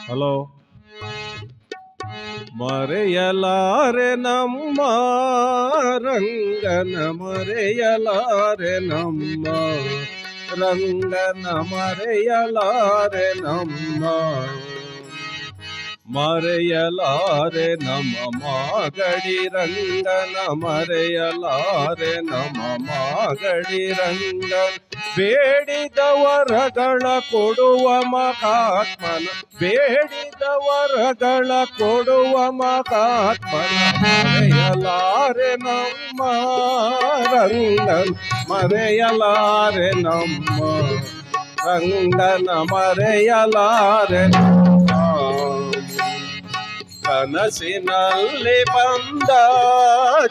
Hello. ಮರೆಯಲಾರೆ ನಮ್ಮ ರಂಗನ, ಮರೆಯಲಾರೆ ನಮ್ಮ ರಂಗನ, ಮರೆಯಲಾರೆ ನಮ್ಮ, ಮರೆಯಲಾರೆ ನಮ್ಮ ಮಾಗಡಿ ರಂಗನ, ಮರೆಯಲಾರೆ ನಮ್ಮ ಮಾಗಡಿ ರಂಗನ. ಬೇಡಿದವರಗಳ ಕೊಡುವ ಮಹಾತ್ಮನ, ಬೇಡಿದವರಗಳ ಕೊಡುವ ಮಹಾತ್ಮನ, ಮರೆಯಲಾರೆ ನಮ್ಮ ರಂಗನ, ಮರೆಯಲಾರೆ ನಮ್ಮ ರಂಗನ, ಮರೆಯಲಾರೆ ನಮ್ಮ. ಕನಸಿನಲ್ಲಿ ಬಂದ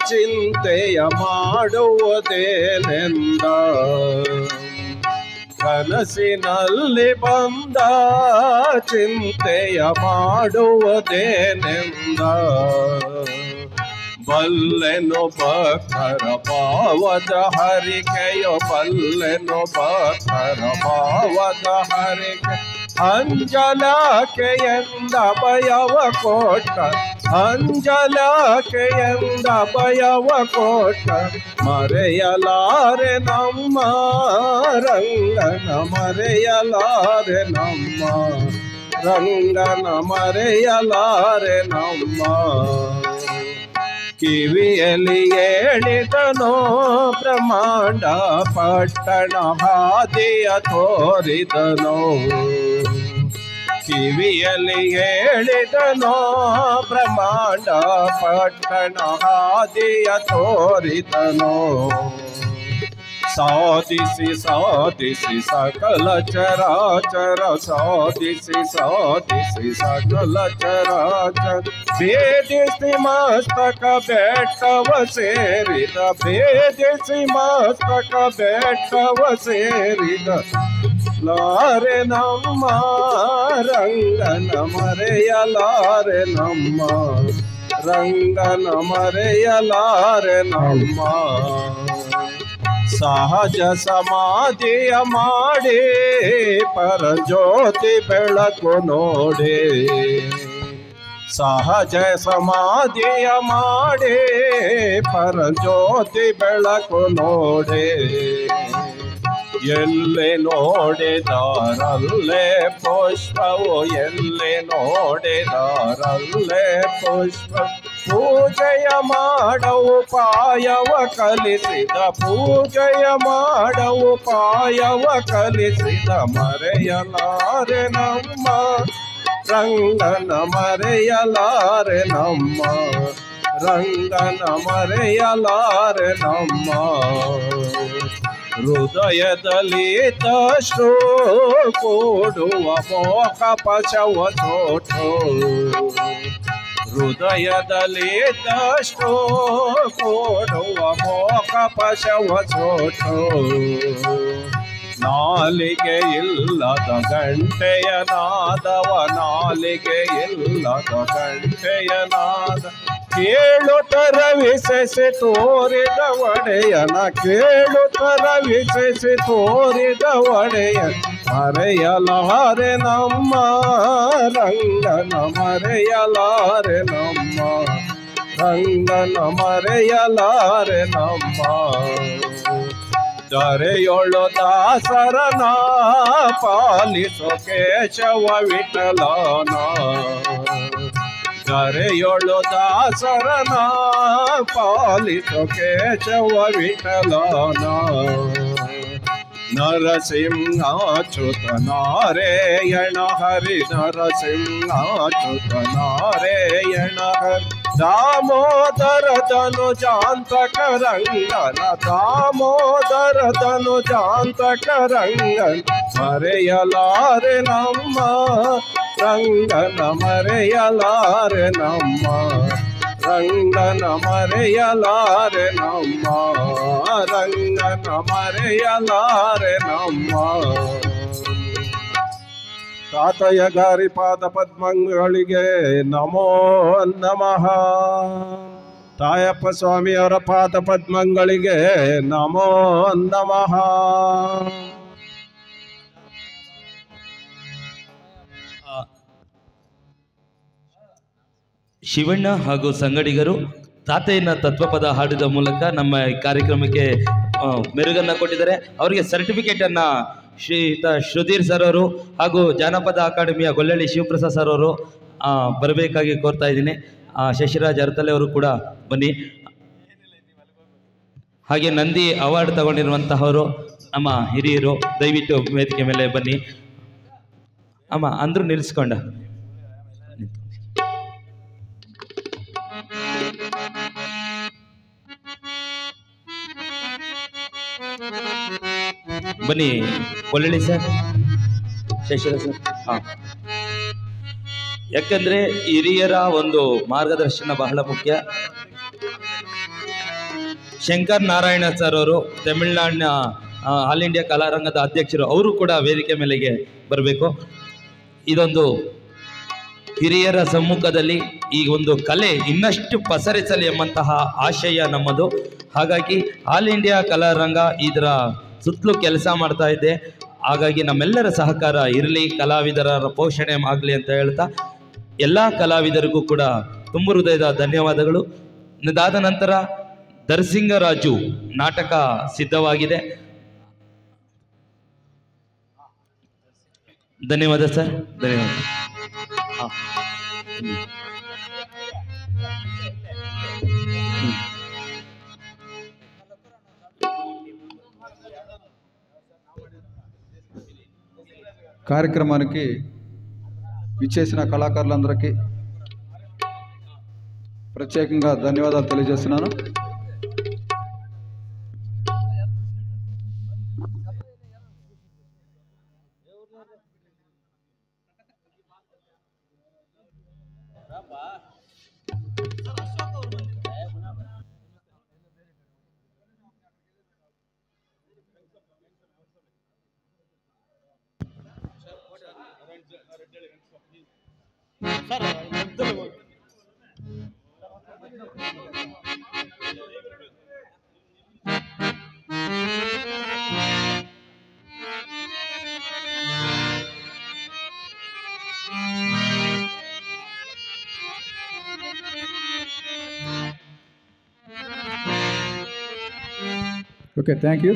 ಚಿಂತೆಯ ಮಾಡುವುದೇನೆಂದ, ಕನಸಿನಲ್ಲಿ ಬಂದ ಚಿಂತೆಯ ಮಾಡುವುದೇನೆಂದ. ಬಲ್ಲೆನು ಭಕ್ತರ ಭಾವದ ಹರಿಕೆಯೋ, ಬಲ್ಲೆನು ಭಕ್ತರ ಭಾವದ ಹರಿಕೆ. ಅಂಜಲಾಕೆಯೆಂದ ಭಯವ ಕೊಟ್ಟ, ಅಂಜಲಾಕೆಯೆಂದ ಭಯವ ಕೊಟ್ಟ, ಮರೆಯಲಾರೆ ನಮ್ಮ ರಂಗನ, ಮರೆಯಲಾರೆ ನಮ್ಮ ರಂಗನ, ಮರೆಯಲಾರೆ ನಮ್ಮ. ಕಿವಿಯಲ್ಲಿ ಹೇಳಿದನೋ ಬ್ರಹ್ಮಾಂಡ ಪಟ್ಟಣ ಹಾದಿಯ ತೋರಿದನೋ, ಕಿವಿಯಲ್ಲಿ ಹೇಳಿದನೋ ಬ್ರಹ್ಮಾಂಡ ಪಟ್ಟಣ ಹಾದಿಯ ತೋರಿದನೋ. ಸಾಧಿಸಿ ಸಾಧಿಸಿ ಸಕಲ ಚರಾಚರ, ಸಾಧಿಸಿ ಸಾಧಿಸಿ ಸಕಲ ಚರಾಚರ. ಭೇದಿಸಿ ಮಸ್ತಕ ಬೆಟ್ಟವ ಸೇರಿದ, ಭೇದಿಸಿ ಮಸ್ತಕ ಬೆಟ್ಟವ ಸೇರಿದ. ಲಾರೆ ನಮ್ಮ ರಂಗನ, ಮರೆಯಲಾರೆ ನಮ್ಮ ರಂಗನ, ಮರೆಯಲಾರೆ ನಮ್ಮ. ಸಹಜ ಸಮಾಧಿಯ ಮಾಡಿ ಪರಜ್ಯೋತಿ ಬೆಳಕು ನೋಡಿ, ಸಹಜ ಸಮಾಧಿಯ ಮಾಡಿ ಪರಜ್ಯೋತಿ ಬೆಳಕು ನೋಡಿ. ಎಲ್ಲಿ ನೋಡಿದಾರಲ್ಲೇ ಪುಷ್ಪವು, ಎಲ್ಲಿ ನೋಡಿದಾರಲ್ಲೇ ಪುಷ್ಪ. ಪೂಜೆಯ ಮಾಡವು ಪಾಯವ ಕಲಿಸಿದ, ಪೂಜೆಯ ಮಾಡವು ಪಾಯವ ಕಲಿಸಿದ. ಮರೆಯಲಾರೆ ನಮ್ಮ ರಂಗನ, ಮರೆಯಲಾರೆ ನಮ್ಮ ರಂಗನ, ಮರೆಯಲಾರೆ ನಮ್ಮ. ಹೃದಯದಲ್ಲಿ ತಷ್ಟು ಕೂಡುವ ಮೋಹ ಪಶವ ಸೋಟು, ಹೃದಯದಲ್ಲಿ ತಷ್ಟು ಕೂಡುವ ಮೋಹ ಪಶವ ಸೋಟು. ನಾಲಿಗೆ ಇಲ್ಲದ ಗಂಟೆಯ ನಾದವ, ನಾಲಿಗೆ ಇಲ್ಲದ ಗಂಟೆಯ ನಾದ. ಕೇಳುತ್ತರ ವಿಶೇಷಿ ತೋರಿದ ಒಡೆಯನ, ಕೇಳುತ್ತರ ವಿಶೇಷಿ ತೋರಿದ ಒಡೆಯನ. ಮರೆಯಲಾರೆ ನಮ್ಮ ರಂಗನ, ಮರೆಯಲಾರೆ ನಮ್ಮ ರಂಗನ, ಮರೆಯಲಾರೆ ನಮ್ಮ. ದರೆಯೊಳು ದಾಸರನ ಪಾಲಿಸೋ ಕೇಶವ ವಿಠಲನ, ದರೆಯೊಳು ದಾಸರನ ಪಾಲಿಸೋ ಕೇಶವ ವಿಠಲನ. ನರಸಿಂಹಾಚ್ಯುತ ನಾರಾಯಣ ಹರಿ, ನರಸಿಂಹಾಚ್ಯುತ ನಾರಾಯಣ ಹರಿ. ದಾಮೋದರ ಧನುಜಾಂತಕ ರಂಗನ, ದಾಮೋದರ ಧನುಜಾಂತಕ ರಂಗನ. ಮರೆಯಲಾರೆ ನಮ್ಮ ರಂಗನ, ಮರೆಯಲಾರೆ ನಮ್ಮ ರಂಗನ, ಮರೆಯಲಾರೆ ನಮ್ಮ ರಂಗನ, ಮರೆಯಲಾರೆ ನಮ್ಮ. ತಾತಯ್ಯ ಗಾರಿ ಪಾದ ಪದ್ಮಗಳಿಗೆ ನಮೋ ನಮಃ. ತಾಯಪ್ಪ ಸ್ವಾಮಿಯವರ ಪಾದ ಪದ್ಮಗಳಿಗೆ ನಮೋ ನಮಃ. ಶಿವಣ್ಣ ಹಾಗೂ ಸಂಗಡಿಗರು ತಾತೆಯನ್ನ ತತ್ವಪದ ಹಾಡಿದ ಮೂಲಕ ನಮ್ಮ ಈ ಕಾರ್ಯಕ್ರಮಕ್ಕೆ ಮೆರುಗನ್ನು ಕೊಟ್ಟಿದ್ದಾರೆ. ಅವರಿಗೆ ಸರ್ಟಿಫಿಕೇಟನ್ನು ಶ್ರೀಯುತ ಶ್ರುಧೀರ್ ಸರ್ ಅವರು ಹಾಗೂ ಜಾನಪದ ಅಕಾಡೆಮಿಯ ಗೊಲ್ಲಳ್ಳಿ ಶಿವಪ್ರಸಾದ್ ಸರ್ ಅವರು ಬರಬೇಕಾಗಿ ಕೋರ್ತಾ ಇದ್ದೀನಿ. ಶಶಿರಾಜ್ ಅರತಲೆ ಅವರು ಕೂಡ ಬನ್ನಿ. ಹಾಗೆ ನಂದಿ ಅವಾರ್ಡ್ ತಗೊಂಡಿರುವಂತಹವರು ನಮ್ಮ ಹಿರಿಯರು ದಯವಿಟ್ಟು ವೇದಿಕೆ ಮೇಲೆ ಬನ್ನಿ. ಅಮ್ಮ ಅಂದ್ರು ನಿಲ್ಲಿಸ್ಕೊಂಡ ಬನ್ನಿ. ಒಳ್ಳೆ ಸರ್, ಶಶಿರಾಜ್ ಸರ್. ಯಾಕಂದ್ರೆ ಹಿರಿಯರ ಒಂದು ಮಾರ್ಗದರ್ಶನ ಬಹಳ ಮುಖ್ಯ. ಶಂಕರ್ ನಾರಾಯಣ ಸರ್ ಅವರು ತಮಿಳುನಾಡಿನ ಆಲ್ ಇಂಡಿಯಾ ಕಲಾರಂಗದ ಅಧ್ಯಕ್ಷರು, ಅವರು ಕೂಡ ವೇದಿಕೆ ಮೇಲೆಗೆ ಬರಬೇಕು. ಇದೊಂದು ಹಿರಿಯರ ಸಮ್ಮುಖದಲ್ಲಿ ಈ ಒಂದು ಕಲೆ ಇನ್ನಷ್ಟು ಪಸರಿಸಲಿ ಎಂಬಂತಹ ಆಶಯ ನಮ್ಮದು. ಹಾಗಾಗಿ ಆಲ್ ಇಂಡಿಯಾ ಕಲಾರಂಗ ಇದರ ಸುತ್ತಲೂ ಕೆಲಸ ಮಾಡ್ತಾ ಇದೆ. ಹಾಗಾಗಿ ನಮ್ಮೆಲ್ಲರ ಸಹಕಾರ ಇರಲಿ, ಕಲಾವಿದರ ಪೋಷಣೆ ಆಗಲಿ ಅಂತ ಹೇಳ್ತಾ ಎಲ್ಲ ಕಲಾವಿದರಿಗೂ ಕೂಡ ತುಂಬ ಹೃದಯದ ಧನ್ಯವಾದಗಳು. ಇದಾದ ನಂತರ ದರ್ಸಿಂಗರಾಜು ನಾಟಕ ಸಿದ್ಧವಾಗಿದೆ. ಧನ್ಯವಾದ ಸರ್, ಧನ್ಯವಾದ. కార్యక్రమానికి విచ్చేసిన కళాకారులందరికీ ప్రత్యేకంగా ధన్యవాదాలు తెలియజేస్తున్నాను. Okay, thank you.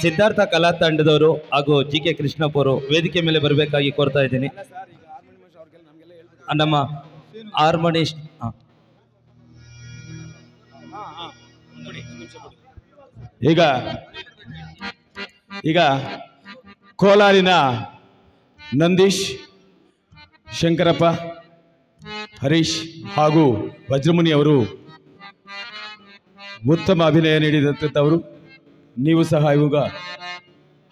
ಸಿದ್ಧಾರ್ಥ ಕಲಾ ತಂಡದವರು ಹಾಗೂ ಜಿ ಕೆ ಕೃಷ್ಣಪ್ಪ ಅವರು ವೇದಿಕೆ ಮೇಲೆ ಬರಬೇಕಾಗಿ ಕೋರ್ತಾ ಇದ್ದೀನಿ. ನಮ್ಮ ಹಾರ್ಮೋನಿಸ್ಟ್ ಈಗ ಕೋಲಾರಿನ ನಂದೀಶ್, ಶಂಕರಪ್ಪ, ಹರೀಶ್ ಹಾಗೂ ವಜ್ರಮುನಿ ಅವರು ಉತ್ತಮ ಅಭಿನಯ ನೀಡಿದಂಥವರು. ನೀವು ಸಹ ಇವಾಗ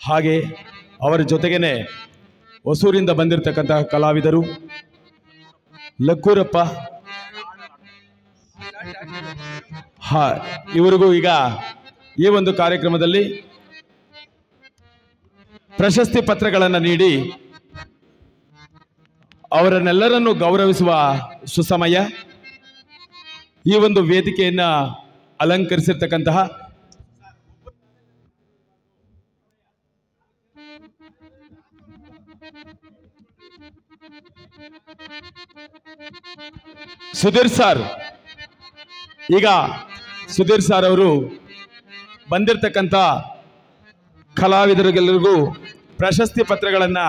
ಹಾಗೆ ಅವರ ಜೊತೆಗೇನೆ ಹೊಸೂರಿಂದ ಬಂದಿರತಕ್ಕಂತಹ ಕಲಾವಿದರು ಲಕ್ಕೂರಪ್ಪ, ಇವರಿಗೂ ಈಗ ಈ ಒಂದು ಕಾರ್ಯಕ್ರಮದಲ್ಲಿ ಪ್ರಶಸ್ತಿ ಪತ್ರಗಳನ್ನು ನೀಡಿ ಅವರನ್ನೆಲ್ಲರನ್ನು ಗೌರವಿಸುವ ಸುಸಮಯ. ಈ ಒಂದು ವೇದಿಕೆಯನ್ನ ಅಲಂಕರಿಸಿರ್ತಕ್ಕಂತಹ ಸುಧೀರ್ ಸರ್, ಈಗ ಸುಧೀರ್ ಸರ್ ಅವರು ಬಂದಿರತಕ್ಕಂಥ ಕಲಾವಿದರಿಗೆಲ್ಲರಿಗೂ ಪ್ರಶಸ್ತಿ ಪತ್ರಗಳನ್ನು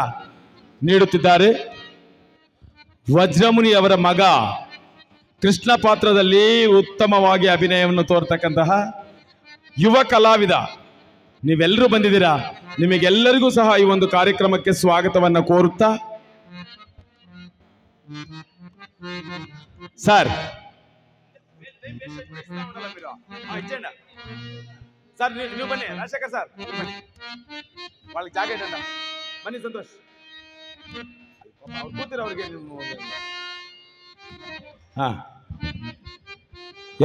ನೀಡುತ್ತಿದ್ದಾರೆ. ವಜ್ರಮುನಿ ಅವರ ಮಗ ಕೃಷ್ಣ ಪಾತ್ರದಲ್ಲಿ ಉತ್ತಮವಾಗಿ ಅಭಿನಯವನ್ನು ತೋರ್ತಕ್ಕಂತಹ ಯುವ ಕಲಾವಿದ, ನೀವೆಲ್ಲರೂ ಬಂದಿದ್ದೀರಾ. ನಿಮಗೆಲ್ಲರಿಗೂ ಸಹ ಈ ಒಂದು ಕಾರ್ಯಕ್ರಮಕ್ಕೆ ಸ್ವಾಗತವನ್ನು ಕೋರುತ್ತಾ, ಸರ್ ಸರ್ ನೀವು ಬನ್ನಿ, ರಾಜಶೇಖರ್ ಸರ್ వాళ్ళకి ಜಾಗ ಇದೆ ಬನ್ನಿ, ಸಂತೋಷ್ ಕೂತಿರ ಅವ್ರಿಗೆ.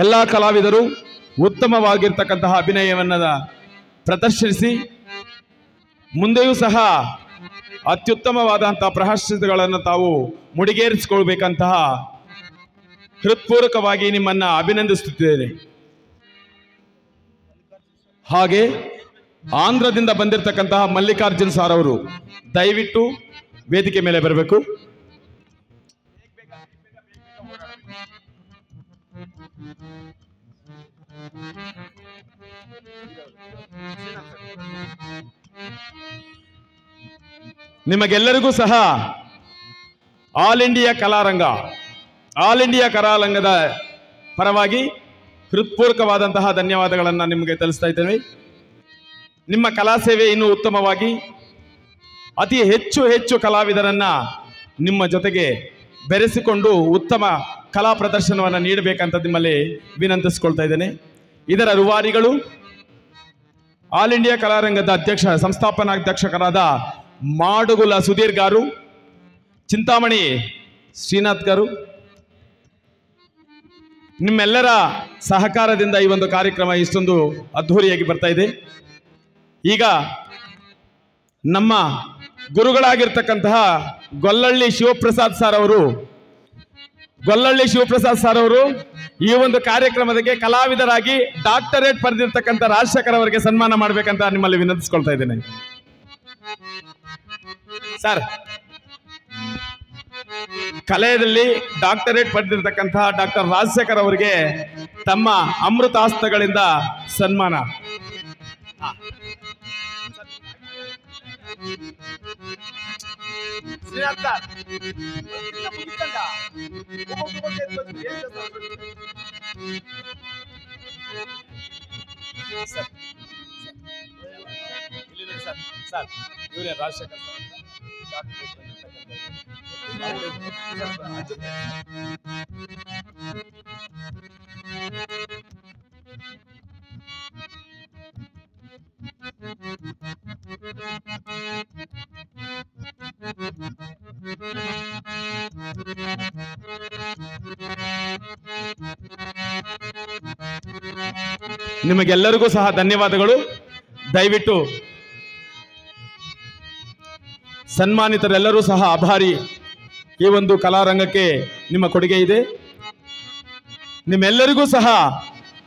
ಎಲ್ಲ ಕಲಾವಿದರು ಉತ್ತಮವಾಗಿರ್ತಕ್ಕಂತಹ ಅಭಿನಯವನ್ನ ಪ್ರದರ್ಶಿಸಿ ಮುಂದೆಯೂ ಸಹ ಅತ್ಯುತ್ತಮವಾದಂತಹ ಪ್ರಶಸ್ತಿಗಳನ್ನು ತಾವು ಮುಡಿಗೇರಿಸಿಕೊಳ್ಬೇಕಂತಹ ಹೃತ್ಪೂರ್ವಕವಾಗಿ ನಿಮ್ಮನ್ನ ಅಭಿನಂದಿಸುತ್ತಿದ್ದೇನೆ. ಹಾಗೆ ಆಂಧ್ರದಿಂದ ಬಂದಿರತಕ್ಕಂತಹ ಮಲ್ಲಿಕಾರ್ಜುನ್ ಸಾರ್ ಅವರು ದಯವಿಟ್ಟು ವೇದಿಕೆ ಮೇಲೆ ಬರಬೇಕು. ನಿಮಗೆಲ್ಲರಿಗೂ ಸಹ ಆಲ್ ಇಂಡಿಯಾ ಕಲಾರಂಗದ ಪರವಾಗಿ ಹೃತ್ಪೂರ್ವಕವಾದಂತಹ ಧನ್ಯವಾದಗಳನ್ನು ನಿಮಗೆ ತಿಳಿಸ್ತಾ ಇದ್ದೇವೆ. ನಿಮ್ಮ ಕಲಾ ಸೇವೆ ಇನ್ನೂ ಉತ್ತಮವಾಗಿ ಅತಿ ಹೆಚ್ಚು ಕಲಾವಿದರನ್ನ ನಿಮ್ಮ ಜೊತೆಗೆ ಬೆರೆಸಿಕೊಂಡು ಉತ್ತಮ ಕಲಾ ಪ್ರದರ್ಶನವನ್ನು ನೀಡಬೇಕಂತ ನಿಮ್ಮಲ್ಲಿ ವಿನಂತಿಸ್ಕೊಳ್ತಾ ಇದ್ದೇನೆ. ಇದರ ರೂವಾರಿಗಳು ಆಲ್ ಇಂಡಿಯಾ ಕಲಾರಂಗದ ಸಂಸ್ಥಾಪನಾಧ್ಯಕ್ಷರಾದ ಮಾಡುಗುಲ ಸುಧೀರ್ ಗಾರು, ಚಿಂತಾಮಣಿ ಶ್ರೀನಾಥ್ ಗಾರು, ನಿಮ್ಮೆಲ್ಲರ ಸಹಕಾರದಿಂದ ಈ ಒಂದು ಕಾರ್ಯಕ್ರಮ ಇಷ್ಟೊಂದು ಅದ್ಧೂರಿಯಾಗಿ ಬರ್ತಾ ಇದೆ. ಈಗ ನಮ್ಮ ಗುರುಗಳಾಗಿರ್ತಕ್ಕಂತಹ ಗೊಲ್ಲಳ್ಳಿ ಶಿವಪ್ರಸಾದ್ ಸರ್ ಅವರು ಈ ಒಂದು ಕಾರ್ಯಕ್ರಮಕ್ಕೆ ಕಲಾವಿದರಾಗಿ ಡಾಕ್ಟರೇಟ್ ಪಡೆದಿರ್ತಕ್ಕಂಥ ರಾಜಶೇಖರ್ ಅವರಿಗೆ ಸನ್ಮಾನ ಮಾಡಬೇಕಂತ ನಿಮ್ಮಲ್ಲಿ ವಿನಂತಿಸ್ಕೊಳ್ತಾ ಇದ್ದೇನೆ. ಸರ್, ಕಲೆಯಲ್ಲಿ ಡಾಕ್ಟರೇಟ್ ಪಡೆದಿರ್ತಕ್ಕಂತಹ ಡಾಕ್ಟರ್ ರಾಜಶೇಖರ್ ಅವರಿಗೆ ತಮ್ಮ ಅಮೃತಾಸ್ತ್ರಗಳಿಂದ ಸನ್ಮಾನ. ಇವರೇ ರಾಜಶೇಖರ್ ನಿಮಗೆಲ್ಲರಿಗೂ ಸಹ ಧನ್ಯವಾದಗಳು. ದಯವಿಟ್ಟು ಸನ್ಮಾನಿತರೆಲ್ಲರೂ ಸಹ ಆಭಾರಿ. ಈ ಒಂದು ಕಲಾರಂಗಕ್ಕೆ ನಿಮ್ಮ ಕೊಡುಗೆ ಇದೆ. ನಿಮ್ಮೆಲ್ಲರಿಗೂ ಸಹ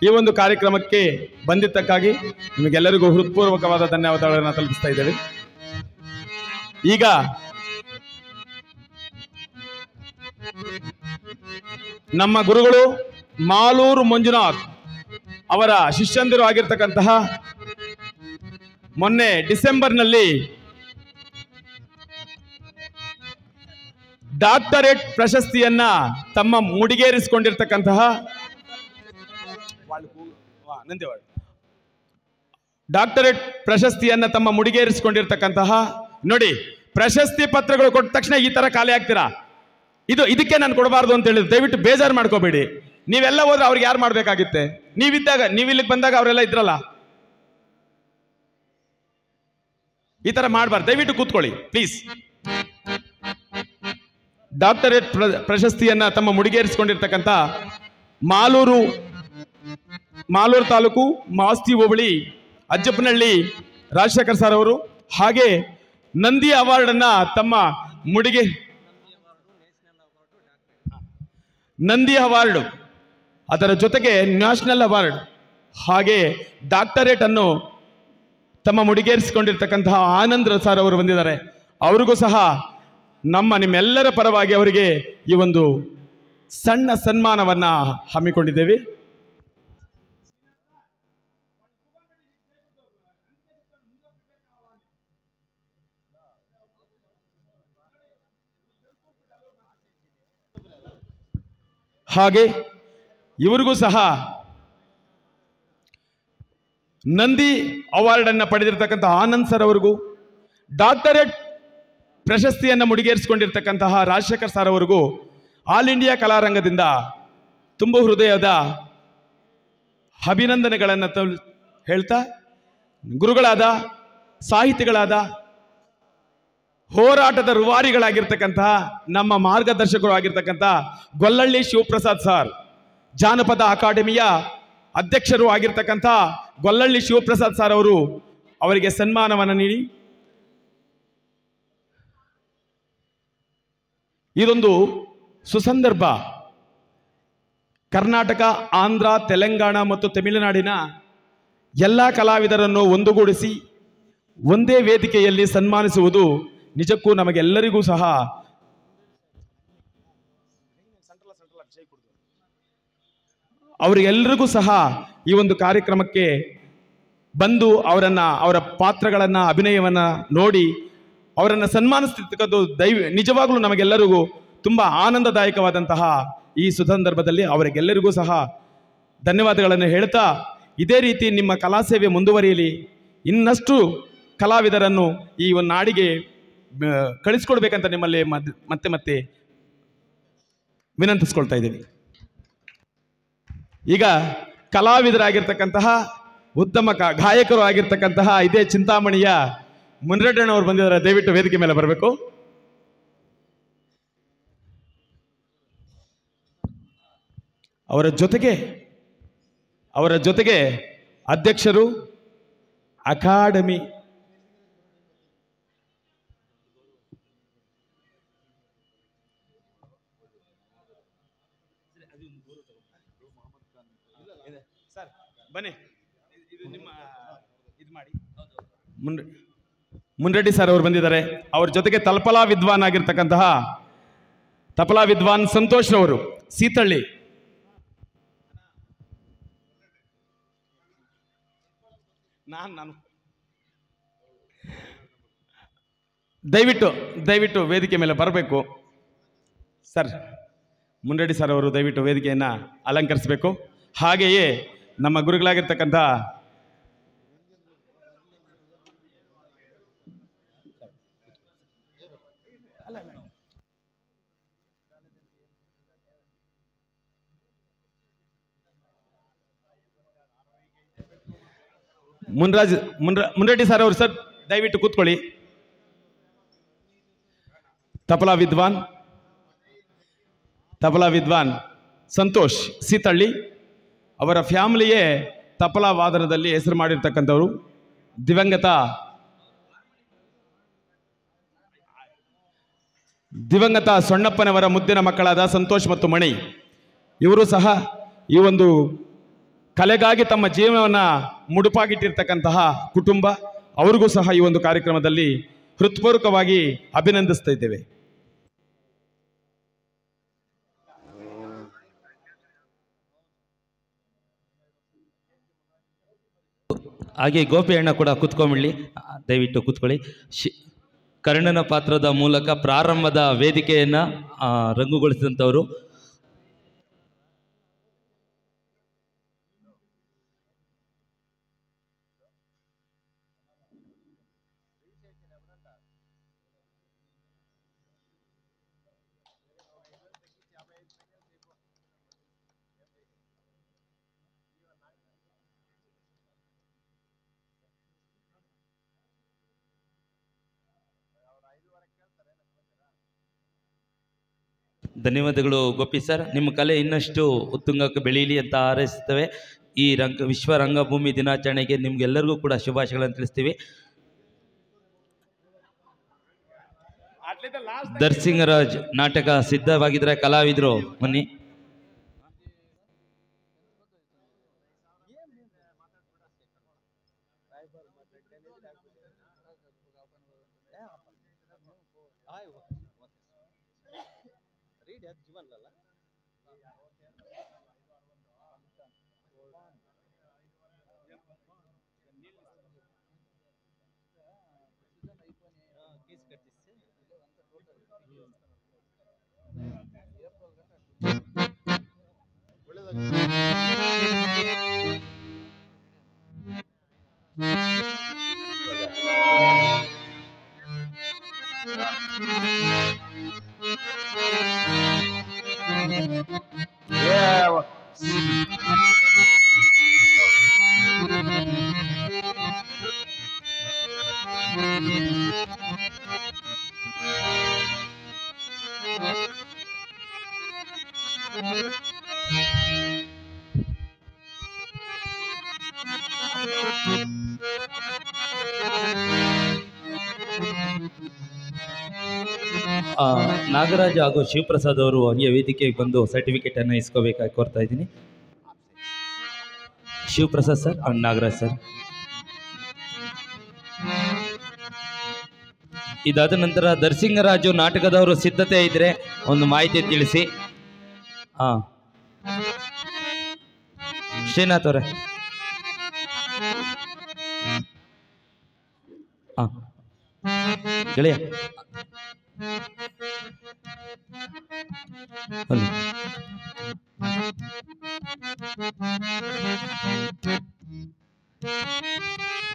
ಈ ಒಂದು ಕಾರ್ಯಕ್ರಮಕ್ಕೆ ಬಂದಿದ್ದಕ್ಕಾಗಿ ನಿಮಗೆಲ್ಲರಿಗೂ ಹೃತ್ಪೂರ್ವಕವಾದ ಧನ್ಯವಾದಗಳನ್ನು ತಲುಪಿಸ್ತಾ ಇದ್ದೇವೆ. ಈಗ ನಮ್ಮ ಗುರುಗಳು ಮಾಲೂರು ಮಂಜುನಾಥ್ ಅವರ ಶಿಷ್ಯಂದಿರು ಆಗಿರ್ತಕ್ಕಂತಹ ಮೊನ್ನೆ ಡಿಸೆಂಬರ್ನಲ್ಲಿ ಡಾಕ್ಟರೇಟ್ ಪ್ರಶಸ್ತಿಯನ್ನ ತಮ್ಮ ಮುಡಿಗೇರಿಸಿಕೊಂಡಿರ್ತಕ್ಕಂತಹ ನೋಡಿ, ಪ್ರಶಸ್ತಿ ಪತ್ರಗಳು ಕೊಟ್ಟ ತಕ್ಷಣ ಈ ತರ ಖಾಲಿ ಆಗ್ತೀರಾ? ಇದಕ್ಕೆ ನಾನು ಕೊಡಬಾರ್ದು ಅಂತ ಹೇಳಿದ್ರು. ದಯವಿಟ್ಟು ಬೇಜಾರು ಮಾಡ್ಕೋಬೇಡಿ. ನೀವೆಲ್ಲ ಹೋದ್ರೆ ಅವ್ರಿಗೆ ಯಾರು ಮಾಡ್ಬೇಕಾಗಿತ್ತೆ? ನೀವಿಲ್ಲಿಗೆ ಬಂದಾಗ ಅವರೆಲ್ಲ ಇದ್ರಲ್ಲ. ಈ ತರ ಮಾಡಬಾರ್ದು. ದಯವಿಟ್ಟು ಕೂತ್ಕೊಳ್ಳಿ ಪ್ಲೀಸ್. ಡಾಕ್ಟರೇಟ್ ಪ್ರಶಸ್ತಿಯನ್ನ ತಮ್ಮ ಮುಡಿಗೇರಿಸಿಕೊಂಡಿರ್ತಕ್ಕಂಥ ಮಾಲೂರು ತಾಲೂಕು ಮಾಸ್ತಿ ಹೋಬಳಿ ಅಜ್ಜಪ್ಪನಹಳ್ಳಿ ರಾಜಶೇಖರ್ ಸರ್ ಅವರು, ಹಾಗೆ ನಂದಿ ಅವಾರ್ಡ್ ಅನ್ನ ತಮ್ಮ ನಂದಿ ಅವಾರ್ಡ್, ಅದರ ಜೊತೆಗೆ ನ್ಯಾಷನಲ್ ಅವಾರ್ಡ್, ಹಾಗೆ ಡಾಕ್ಟರೇಟ್ ಅನ್ನು ತಮ್ಮ ಮುಡಿಗೇರಿಸಿಕೊಂಡಿರ್ತಕ್ಕಂತಹ ಆನಂದ್ ಸರ್ ಅವರು ಬಂದಿದ್ದಾರೆ. ಅವರಿಗೂ ಸಹ ನಿಮ್ಮೆಲ್ಲರ ಪರವಾಗಿ ಅವರಿಗೆ ಈ ಒಂದು ಸಣ್ಣ ಸನ್ಮಾನವನ್ನ ಹಮ್ಮಿಕೊಂಡಿದ್ದೇವೆ. ಹಾಗೆ ಇವರಿಗೂ ಸಹ ನಂದಿ ಅವಾರ್ಡ್ ಅನ್ನು ಪಡೆದಿರತಕ್ಕಂತಹ ಆನಂದ್ ಸರ್ ಅವರಿಗೂ, ಡಾಕ್ಟರೇಟ್ ಪ್ರಶಸ್ತಿಯನ್ನು ಮುಡಿಗೇರಿಸಿಕೊಂಡಿರ್ತಕ್ಕಂತಹ ರಾಜಶೇಖರ್ ಸರ್ ಅವರಿಗೂ ಆಲ್ ಇಂಡಿಯಾ ಕಲಾರಂಗದಿಂದ ತುಂಬು ಹೃದಯದ ಅಭಿನಂದನೆಗಳನ್ನು ಹೇಳ್ತಾ, ಗುರುಗಳಾದ, ಸಾಹಿತಿಗಳಾದ, ಹೋರಾಟದ ರೂವಾರಿಗಳಾಗಿರ್ತಕ್ಕಂತಹ ನಮ್ಮ ಮಾರ್ಗದರ್ಶಕರು ಆಗಿರ್ತಕ್ಕಂಥ ಗೊಲ್ಲಳ್ಳಿ ಶಿವಪ್ರಸಾದ್ ಸರ್, ಜಾನಪದ ಅಕಾಡೆಮಿಯ ಅಧ್ಯಕ್ಷರು ಆಗಿರ್ತಕ್ಕಂಥ ಗೊಲ್ಲಳ್ಳಿ ಶಿವಪ್ರಸಾದ್ ಸರ್ ಅವರು ಅವರಿಗೆ ಸನ್ಮಾನವನ್ನು ನೀಡಿ, ಇದೊಂದು ಸುಸಂದರ್ಭ. ಕರ್ನಾಟಕ, ಆಂಧ್ರ, ತೆಲಂಗಾಣ ಮತ್ತು ತಮಿಳುನಾಡಿನ ಎಲ್ಲ ಕಲಾವಿದರನ್ನು ಒಂದುಗೂಡಿಸಿ ಒಂದೇ ವೇದಿಕೆಯಲ್ಲಿ ಸನ್ಮಾನಿಸುವುದು ನಿಜಕ್ಕೂ ನಮಗೆಲ್ಲರಿಗೂ ಸಹ ಅವರಿಗೆಲ್ಲರಿಗೂ ಸಹ ಈ ಒಂದು ಕಾರ್ಯಕ್ರಮಕ್ಕೆ ಬಂದು ಅವರ ಪಾತ್ರಗಳನ್ನು ಅಭಿನಯವನ್ನು ನೋಡಿ ಅವರನ್ನು ಸನ್ಮಾನಿಸ್ತಿರ್ತಕ್ಕದ್ದು ನಿಜವಾಗ್ಲೂ ನಮಗೆಲ್ಲರಿಗೂ ತುಂಬ ಆನಂದದಾಯಕವಾದಂತಹ ಈ ಸುಸಂದರ್ಭದಲ್ಲಿ ಅವರಿಗೆಲ್ಲರಿಗೂ ಸಹ ಧನ್ಯವಾದಗಳನ್ನು ಹೇಳ್ತಾ ಇದೇ ರೀತಿ ನಿಮ್ಮ ಕಲಾ ಸೇವೆ ಮುಂದುವರಿಯಲಿ. ಇನ್ನಷ್ಟು ಕಲಾವಿದರನ್ನು ಈ ಒಂದು ನಾಡಿಗೆ ಕಳಿಸ್ಕೊಡ್ಬೇಕಂತ ನಿಮ್ಮಲ್ಲಿ ಮತ್ತೆ ವಿನಂತಿಸ್ಕೊಳ್ತಾ ಇದ್ದೀವಿ. ಈಗ ಕಲಾವಿದರಾಗಿರ್ತಕ್ಕಂತಹ ಉತ್ತಮ ಗಾಯಕರು ಆಗಿರ್ತಕ್ಕಂತಹ ಇದೇ ಚಿಂತಾಮಣಿಯ ಮುನ್ರೆಡ್ಡಣ್ಣವರು ಬಂದಿದ್ದಾರೆ. ದಯವಿಟ್ಟು ವೇದಿಕೆ ಮೇಲೆ ಬರಬೇಕು. ಅವರ ಜೊತೆಗೆ ಅಧ್ಯಕ್ಷರು ಅಕಾಡೆಮಿ ಬನ್ನಿ ಮುನ್ರೆಡ್ಡಿ ಸರ್ ಅವರು ಬಂದಿದ್ದಾರೆ. ಅವ್ರ ಜೊತೆಗೆ ತಪಲಾ ವಿದ್ವಾನ್ ಸಂತೋಷ್ ರವರು ಸೀತಳ್ಳಿ, ನಾನು ದಯವಿಟ್ಟು ವೇದಿಕೆ ಮೇಲೆ ಬರಬೇಕು ಸರ್. ಮುನ್ರೆಡ್ಡಿ ಸರ್ ಅವರು ದಯವಿಟ್ಟು ವೇದಿಕೆಯನ್ನು ಅಲಂಕರಿಸಬೇಕು. ಹಾಗೆಯೇ ನಮ್ಮ ಗುರುಗಳಾಗಿರ್ತಕ್ಕಂಥ ಮುನ್ರೆಡ್ಡಿ ಸರ್ ಅವರು ಸರ್ ದಯವಿಟ್ಟು ಕೂತ್ಕೊಳ್ಳಿ. ತಪಲಾ ವಿದ್ವಾನ್ ಸಂತೋಷ್ ಸೀತಳ್ಳಿ, ಅವರ ಫ್ಯಾಮಿಲಿಯೇ ತಪಲಾ ವಾದನದಲ್ಲಿ ಹೆಸರು ಮಾಡಿರ್ತಕ್ಕಂಥವರು. ದಿವಂಗತ ಸೊಣ್ಣಪ್ಪನವರ ಮುದ್ದಿನ ಮಕ್ಕಳಾದ ಸಂತೋಷ್ ಮತ್ತು ಮಣಿ ಇವರು ಸಹ ಈ ಒಂದು ಕಲೆಗಾಗಿ ತಮ್ಮ ಜೀವನವನ್ನು ಮುಡುಪಾಗಿಟ್ಟಿರ್ತಕ್ಕಂತಹ ಕುಟುಂಬ. ಅವರಿಗೂ ಸಹ ಈ ಒಂದು ಕಾರ್ಯಕ್ರಮದಲ್ಲಿ ಹೃತ್ಪೂರ್ವಕವಾಗಿ ಅಭಿನಂದಿಸ್ತಾ ಇದ್ದೇವೆ. ಹಾಗೆ ಗೋಪಿ ಅಣ್ಣ ಕೂಡ ಕೂತ್ಕೊಂಬಿಡ್ಲಿ, ದಯವಿಟ್ಟು ಕೂತ್ಕೊಳ್ಳಿ. ಕರ್ಣನ ಪಾತ್ರದ ಮೂಲಕ ಪ್ರಾರಂಭದ ವೇದಿಕೆಯನ್ನು ರಂಗುಗೊಳಿಸಿದಂಥವರು. ಧನ್ಯವಾದಗಳು ಗೋಪಿ ಸರ್. ನಿಮ್ಮ ಕಲೆ ಇನ್ನಷ್ಟು ಉತ್ತುಂಗಕ್ಕೆ ಬೆಳೀಲಿ ಅಂತ ಹಾರೈಸ್ತೇವೆ. ಈ ವಿಶ್ವ ರಂಗಭೂಮಿ ದಿನಾಚರಣೆಗೆ ನಿಮ್ಗೆಲ್ಲರಿಗೂ ಕೂಡ ಶುಭಾಶಯಗಳನ್ನು ತಿಳಿಸ್ತೀವಿ. ದರ್ಸಿಂಗರಾಜ್ ನಾಟಕ ಸಿದ್ಧವಾಗಿದ್ರೆ ಕಲಾವಿದರು ಬನ್ನಿ. ನಾಗರಾಜ್ ಹಾಗೂ ಶಿವಪ್ರಸಾದ್ ಅವರು ಹಂಗೆ ವೇದಿಕೆಗೆ ಬಂದು ಸರ್ಟಿಫಿಕೇಟ್ ಅನ್ನು ಇಸ್ಕೋಬೇಕಾಗಿ ಕೋರ್ತಾ ಇದ್ದೀನಿ. Shivaprasad sir and Nagaraj sir. ಇದಾದ ನಂತರ ದರ್ಸಿಂಗರಾಜು ನಾಟಕದವರು ಸಿದ್ಧತೆ ಇದ್ರೆ ಒಂದು ಮಾಹಿತಿ ತಿಳಿಸಿ. ಹಾಂ, ಶ್ರೀನಾಥ್ ಅವರೇ. ಹಾಂ ಗೆಳೆಯ ಅಲ್ಲಿ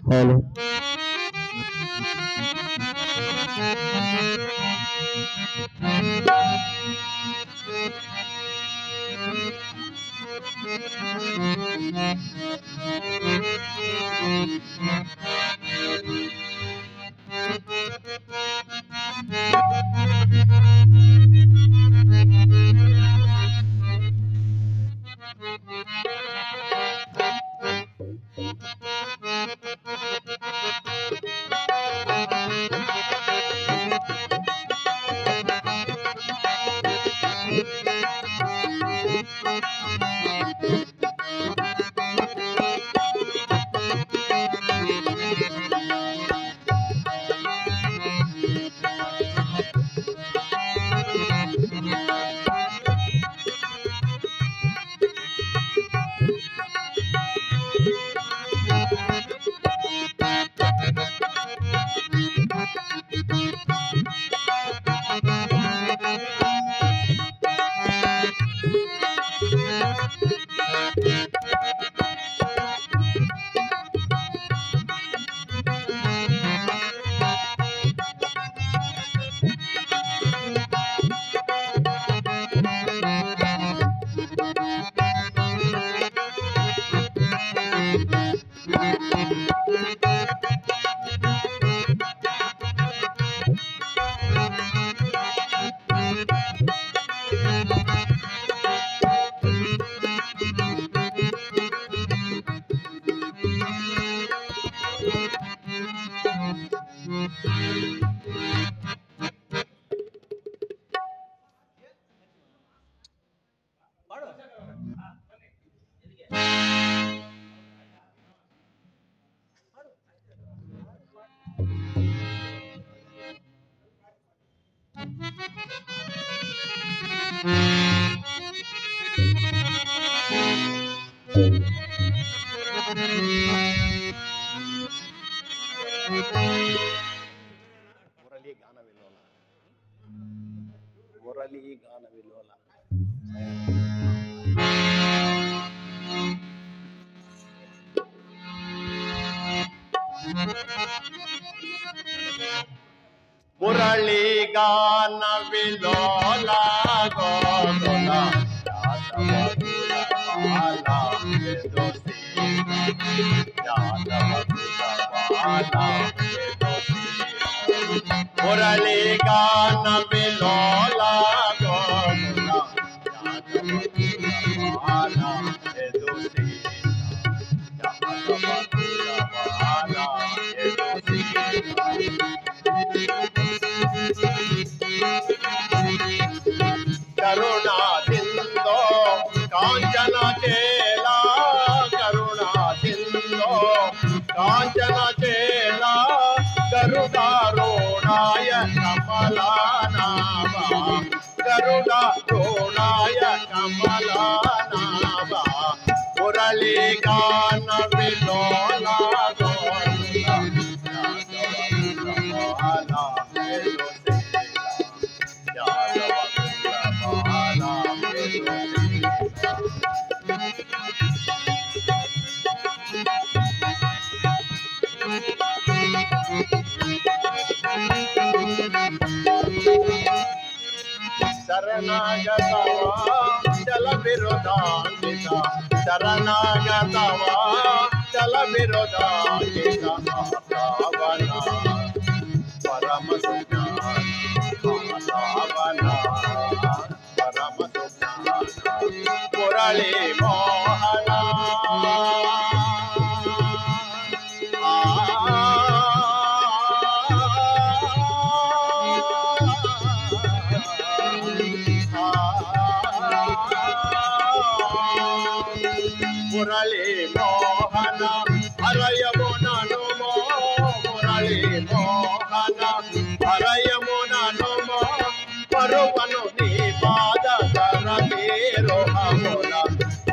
ಹಲೋ. ಮುರಳಿ ಗಾನವಿಲೋಲ. ಮುರಳಿ ಗಾನವಿಲೋಲ ಗೋಲ ಮುರಳಿ ಗಾನವಿಲೋಲ ಕರುಣಾ ಸಿಂಧೋ ಕಾಂಚನ ಚೇಲ ಕರುಣಾ ಸಿಂಧೋ ಕಾಂಚನ ಚೇಲ ಗರುಡಾರೋಣಾಯ ಕಮಲಾನಾಭ ಗರುಡಾರೋಣಾಯ ಕಮಲಾನಾಭ ಮುರಳಿ ಗಾನವಿಲೋಲ ಶರಣಾಗತವ ಚಲ ವಿರೋಧಾಂಕಿತ ಶರಣಾಗತವ ಚಲ ವಿರೋಧಾಂಕಿತ ಪಾವನ ಪರಮ ಸುಜ್ಞಾನ ಪಾವನ ಪರಮ ಸುಜ್ಞಾನ ಮುರಳಿ ಮೋಹನ మురళీ మోహన హరయమునను మురళీ మోహన హరయమునను మరువను నీ పాద సరసేరోహమున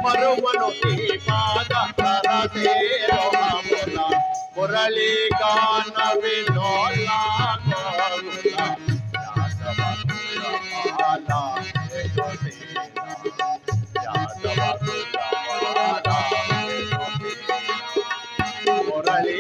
మరువను నీ పాద సరసేరోహమున మురళీ గాన వినోద మురళీ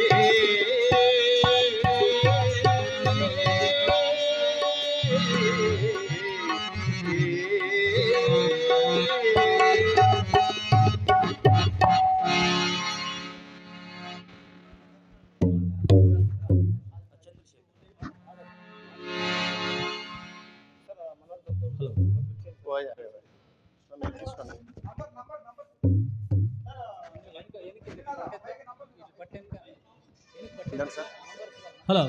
హలో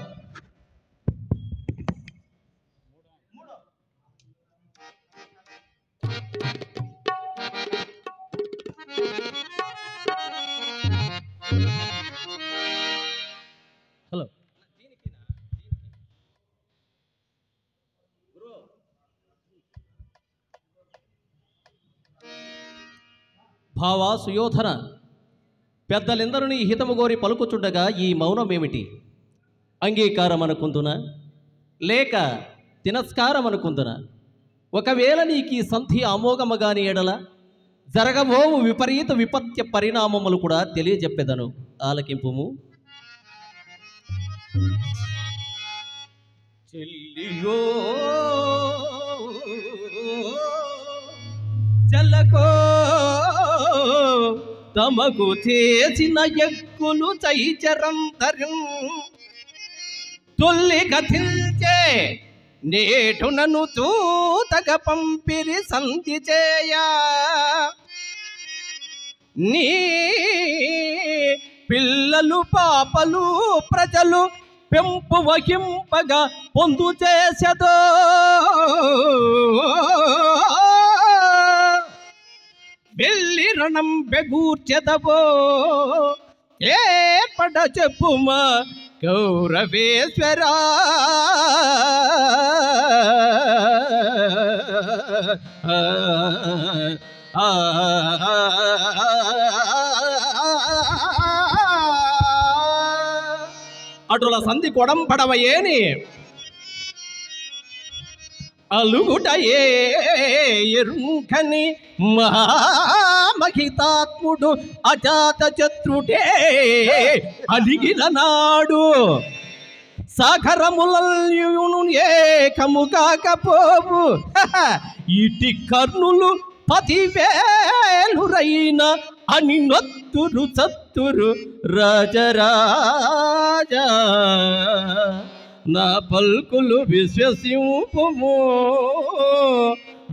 హలో భావ సుయోధన, పెద్దలెందరూ నీ హితము గోరి పలుకుచుండగా ఈ మౌనమేమిటి? అంగీకారం అనుకుందునా లేక తిరస్కారం అనుకుందునా? ఒకవేళ నీకు ఈ సంధి అమోఘముగాని ఎడల జరగబోవు విపరీత విపత్య పరిణామములు కూడా తెలియజెప్పెదను, ఆలకింపుము. చెల్లియో చల్లకో తమకు చేసిన ఎక్కులు చైచరంతరం తొల్లి కథించే నేటు నన్ను చూతగ పంపిరి సంధి చేయ నీ పిల్లలు పాపలు ప్రజలు పెంపు వహింపగా పొందు చేసదో వెళ్ళి రణం బెగూర్చెదవో ఏ పడ చెప్పుమా గౌరవేశ్వరా. అటుల సంధి కొడంపడవయేని అలుగుటయే ఎరుంకని మహామహితాత్ముడు అజాత శత్రుడే అలిగిన నాడు సాగరములను ఏకము కాకపోవు ఇటి కర్ణులు 10,000 అని నొత్తురు చత్తురు రాజరాజా. నా పల్కులు విశ్వసింపుము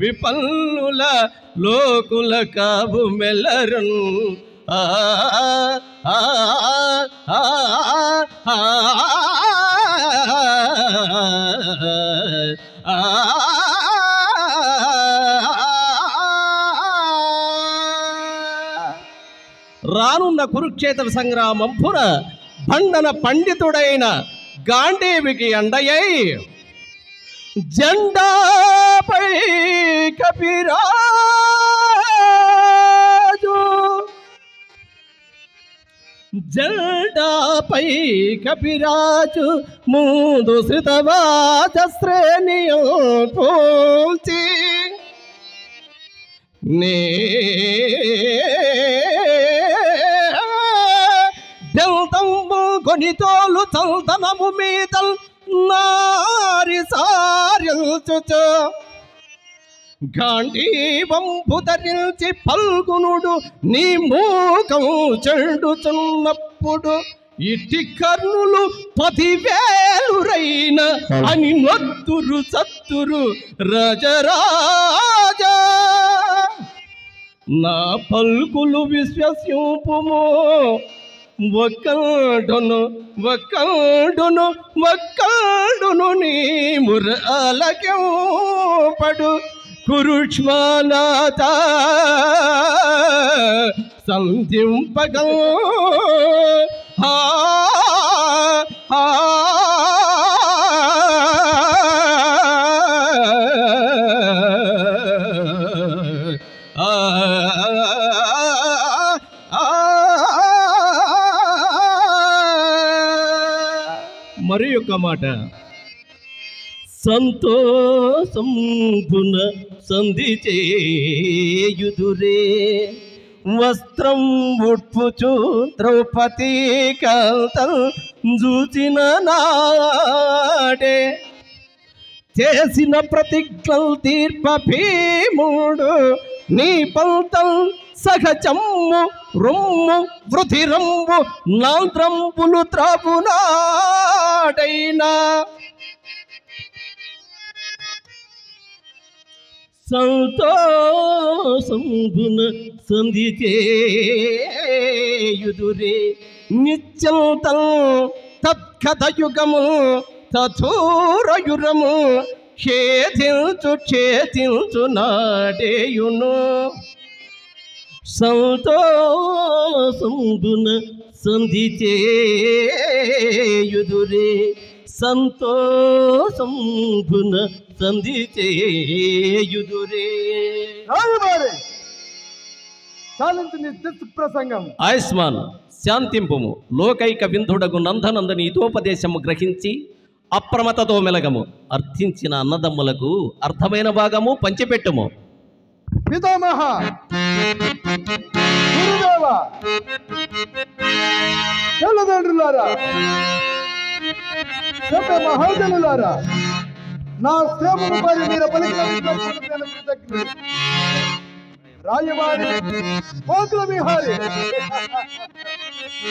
విపల్లుల లోకుల కావు మెల్లరన్. రానున్న కురుక్షేత్ర సంగ్రామంపున బండన పండితుడైన గాంధీవికి అండయై జెండాపై కపిరాజు జెండాపై కపిరాజు ముందు శ్రితవాచ శ్రేణియో పోల్చి నే కొనితోలు చల్దనము మీదల్ నారి సార్యుచు గాంధీవంపు ధరించి పల్గునుడు నీ మూకం చెండుచున్నప్పుడు ఇటి కర్ణులు 10,000 అని నొత్తురు చత్తురు రాజరాజా. నా పల్కులు విశ్వసింపుము ఒక్కడును నీ మురళకెంపడు కురుష్మానాథ. సంధింపగ మరి యొక్క మాట సంతోషంబున సంధి చేయుదురే వస్త్రం ఉడ్పుచు ద్రౌపది కల్తం చూచిన నాడే చేసిన ప్రతిజ్ఞలు తీర్ప భీముడు నీ పంతం సహజమ్ము రొమ్ము వృధిరంబు నాంద్రంబులు త్రాపునాడైనా సంతోషంబున సంధి చేయుదురే నిత్యంతం తత్కథయుగము తథూరయురము క్షేతించు నాడేయును సంతోషంబున సంధి చేయుదురే సంతోషంబున సంధి చేయుదురే. ప్రసంగం ఆయుష్మాన్ శాంతింపుము లోకైక వింధుడగు నందనందని హితోపదేశము గ్రహించి అప్రమతతో మెలగము అర్థించిన అన్నదమ్ములకు అర్థమైన భాగము పంచిపెట్టుము. పితామహ గురుదేవ తల్లిదండ్రులారా సభ మహాజనులారా నా శ్రమను పరి మీరు పలికిన రాయవారి కోకుల విహారి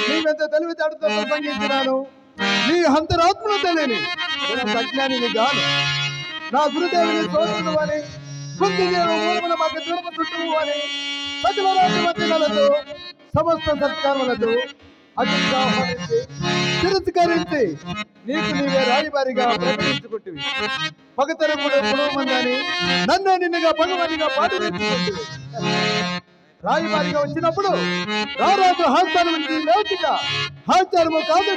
నీవెంత తెలివితేటతో ప్రసంగించినాను నీ అంతరాత్మను తెలియని సజ్ఞానిని గాను నా గురుదేవుని సోదరుడు అని మాకు దురప చుట్టూ అని సకల రాజ్యమతిలతో సమస్త సత్కారములతో అతిగా ఆహ్వానించి తిరస్కరించి నీకు నీవే రాయబారిగా ప్రకటించుకుంటువి పగతరముడు పురోమందని నన్ను నిన్నుగా భగవానిగా పాటించుకుంటువి రాయబారిగా వచ్చినప్పుడు రారాజు హాస్యాల నుంచి లేచిగా హాస్యారము కాదు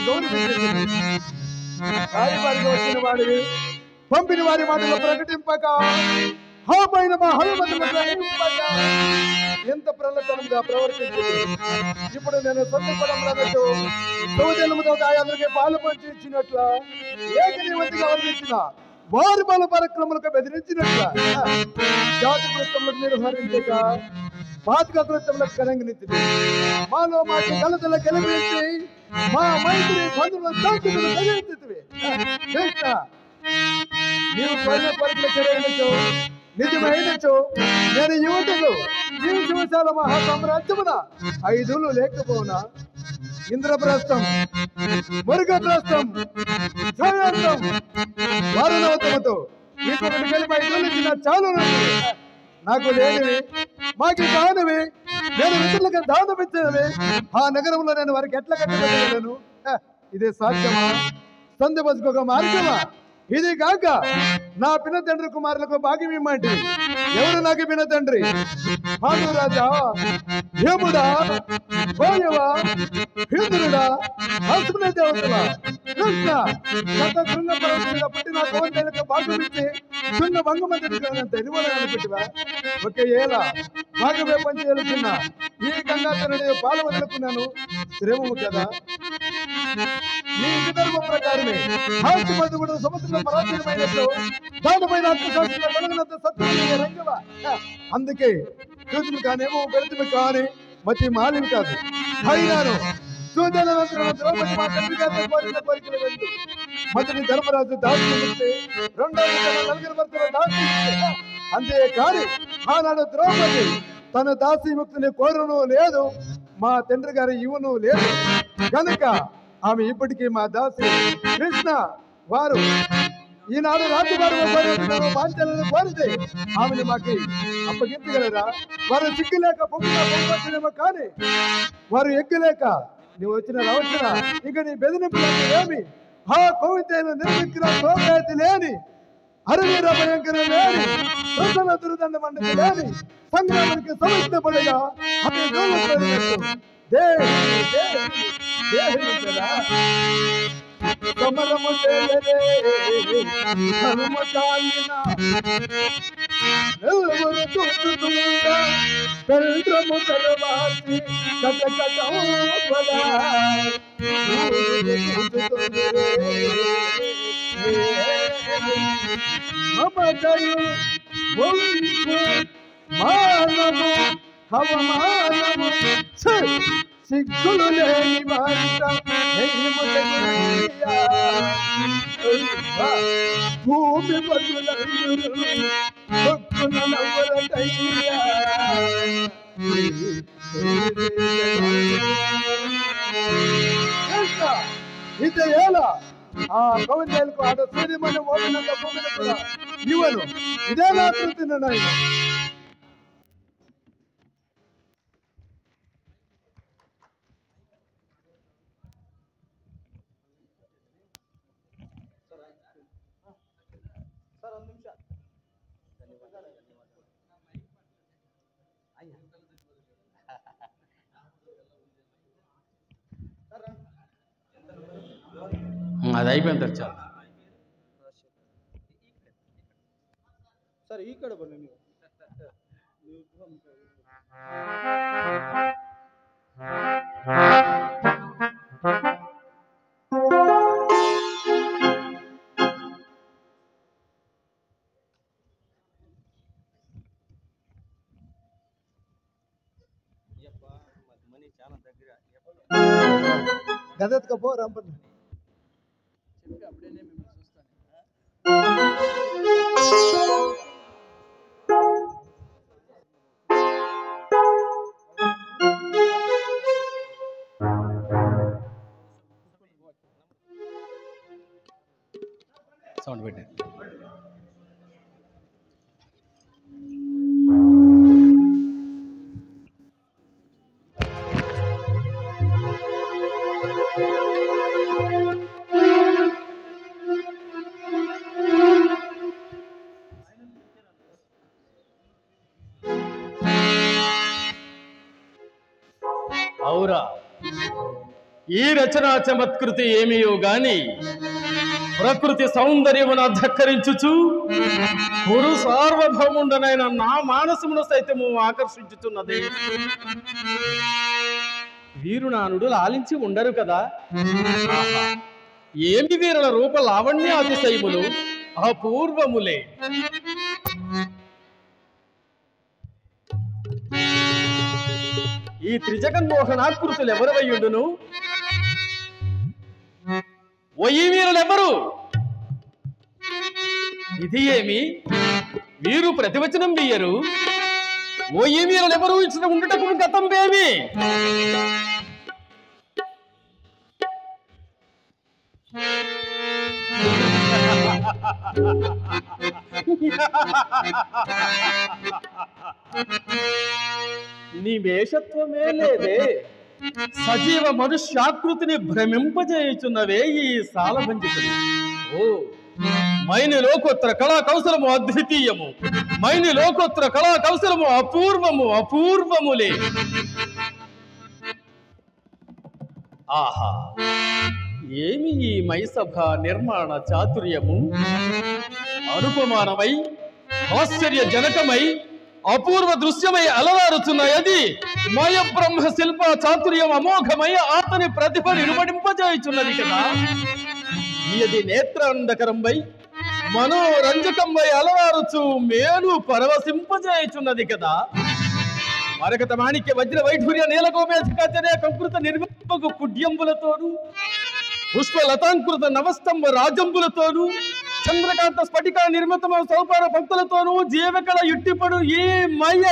గౌరవించి రాయబారిగా వచ్చిన వాడివి పంపిన వారి మాటలు ప్రకటింపక హా పైన మా హనుమతులు ప్రకటింపక ఎంత ప్రలతనంగా ప్రవర్తించింది. ఇప్పుడు నేను సొంతపడంతో సౌజన్యముతో అందరికీ పాలు పంచి ఇచ్చినట్ల ఏకనివంతిగా వర్ణించిన వారి బల పరక్రములకు బెదిరించినట్ల జాతి కృత్యములకు నిర్వహించక పాతిక కృత్యములకు కలంగినిచ్చింది. మాలో మాకు కలతల కలిగించి మా మైత్రి బంధువుల శాంతిని కలిగించితివి. కృష్ణ నీవు పడిన కోరికలు చెరయనచో నిజమైనచో నేను యువకులు నీవు శివశాల మహాసామ్రాజ్యమున 5 లేకపోనా ఇంద్రప్రస్థం మురుగప్రస్థం జయంతం వారణవతముతో నీకు 2 కలిపి 5 ఇచ్చిన చాలు నాకు లేనివి మాకు కానివి నేను ఇతరులకు దానం ఇచ్చినవి ఆ నగరంలో నేను వారికి ఎట్లా కట్టబెట్టగలను? ఇదే సాధ్యమా? సందేహ మార్గమా? ఇది కాక నా పిన తండ్రి కుమారులకు భాగ్యం ఇమ్మంటే ఎవరు నాకు పిన తండ్రి? భానురాజా, హేముడా, భోయవా, హిందుడా, హస్మ దేవతల కృష్ణ శృంగ పర్వతంగా పుట్టి నా కోరికలకు భాగ్యం ఇచ్చి చిన్న భంగమంత్రి తెలివనపెట్టివా? ఒక ఏలా భాగమే పంచేలుచున్న ఈ గంగాధరుడు పాలు వదులుకున్నాను శ్రేమము కదా. ఈ విధర్మ ప్రకారమే హాస్యమధుడు సముద్రంలో పరాజయమైనట్లు దానిపైన అర్థశాస్త్రంలో వెలగనంత సత్యం రంగవా. అందుకే చూతులు కానేమో పెడుతులు కాని మతి మాలివి కాదు. అయినాను సూచనవంతులను ద్రౌపది మా తండ్రి గారితో కోరిన కోరికలు వెళ్ళు. మొదటి ధర్మరాజు దాసి ఇస్తే రెండవ నలుగురు భర్తలు దాసి అంతేకాని ఆనాడు ద్రౌపది తన దాసి ముక్తిని కోరను లేదు, మా తండ్రి గారి ఇవ్వను లేదు కనుక ఆమె ఇప్పటికీ మా దాసి. కృష్ణ వారు ఈనాడు రాజుగారు బాధ్యతలను కోరితే ఆమెను మాకు అప్పగించగలరా? వారు సిగ్గులేక పొంగులేమో కానీ వారు ఎగ్గులేక నువ్వు వచ్చిన రావచ్చిన ఇంకా నీ బెదిరింపులు ఏమి? ఆ కోవితను నిర్మించిన సోమేతి లేని హరవీర భయంకర వేడి ప్రసన్న దుర్దండ మండలి సంగ్రామానికి సమస్త పడగా అతని దూరం పడినట్టు సమరము చేయలే హనుమ కాలిన ఎవరు చూస్తుందా పెండ్రము తలవాసి మమతయు మానము హవమానము సిగ్గులు లేని వారిత భూమి బదులందరూ ఇది ఎలా ఆ కవితలకు ఆడ సూర్యమని ఓపినంత భూమిని కూడా ఇవ్వను ఇదే నా కృతిని నాయన అది అయిపోయింది చాలు సరే ఇక్కడ గదెత్తుకపో రంపన్న అప్పుడే సౌండ్ పెట్టే అవురా ఈ రచనా చమత్కృతి ఏమియో గాని ప్రకృతి సౌందర్యమును అధక్కరించుచు గురు సార్వభౌముండనైన నా మానసమును సైతము ఆకర్షించుతున్నది. వీరునానుడు లాలించి ఉండరు కదా. ఏమి వీరుల రూప లావణ్య అతిశయములు అపూర్వములే. ఈ త్రిజగన్మోహనాకృతులు ఎవరవయ్యుండును? ఓయి వీరులెవరు? ఇది ఏమి వీరు ప్రతివచనం బియ్యరు? ఓయి వీరులెవరు ఇచ్చిన ఉండటకు గతం ఏమి? నీ వేషత్వమే లేదే, సజీవ మనుష్యాకృతిని భ్రమింపజేయుచున్నవే ఈ సాలభంజితుడు. ఓ మైని లోకోత్తర కళా కౌశలము అద్వితీయము, మైని లోకోత్తర కళా కౌశలము అపూర్వము అపూర్వములే. ఆహా, ఏమి ఈ మైసభ నిర్మాణ చాతుర్యము! అనుపమానమై ఆశ్చర్యజనకమై అపూర్వ దృశ్యమై అలవారుచున్నది. మయ బ్రహ్మ శిల్ప చాతుర్యం అమోఘమై అతని ప్రతిభ నిరుమడింపజేయుచున్నది కదా. ఇది నేత్రాంధకరంపై మనోరంజకంపై అలవారుచు మేలు పరవశింపజేయుచున్నది కదా. మరకత మాణిక్య వజ్ర వైఢూర్య నీలగోమేధికాచర్య కంకృత నిర్మింపకు కుడ్యంబులతోను, పుష్పలతాంకృత నవస్తంభ రాజంబులతోను, చంద్రకాంత స్ఫటిక నిర్మితమ సౌపార భక్తులతోనూ జీవకళ యుట్టిపడు ఈ మయ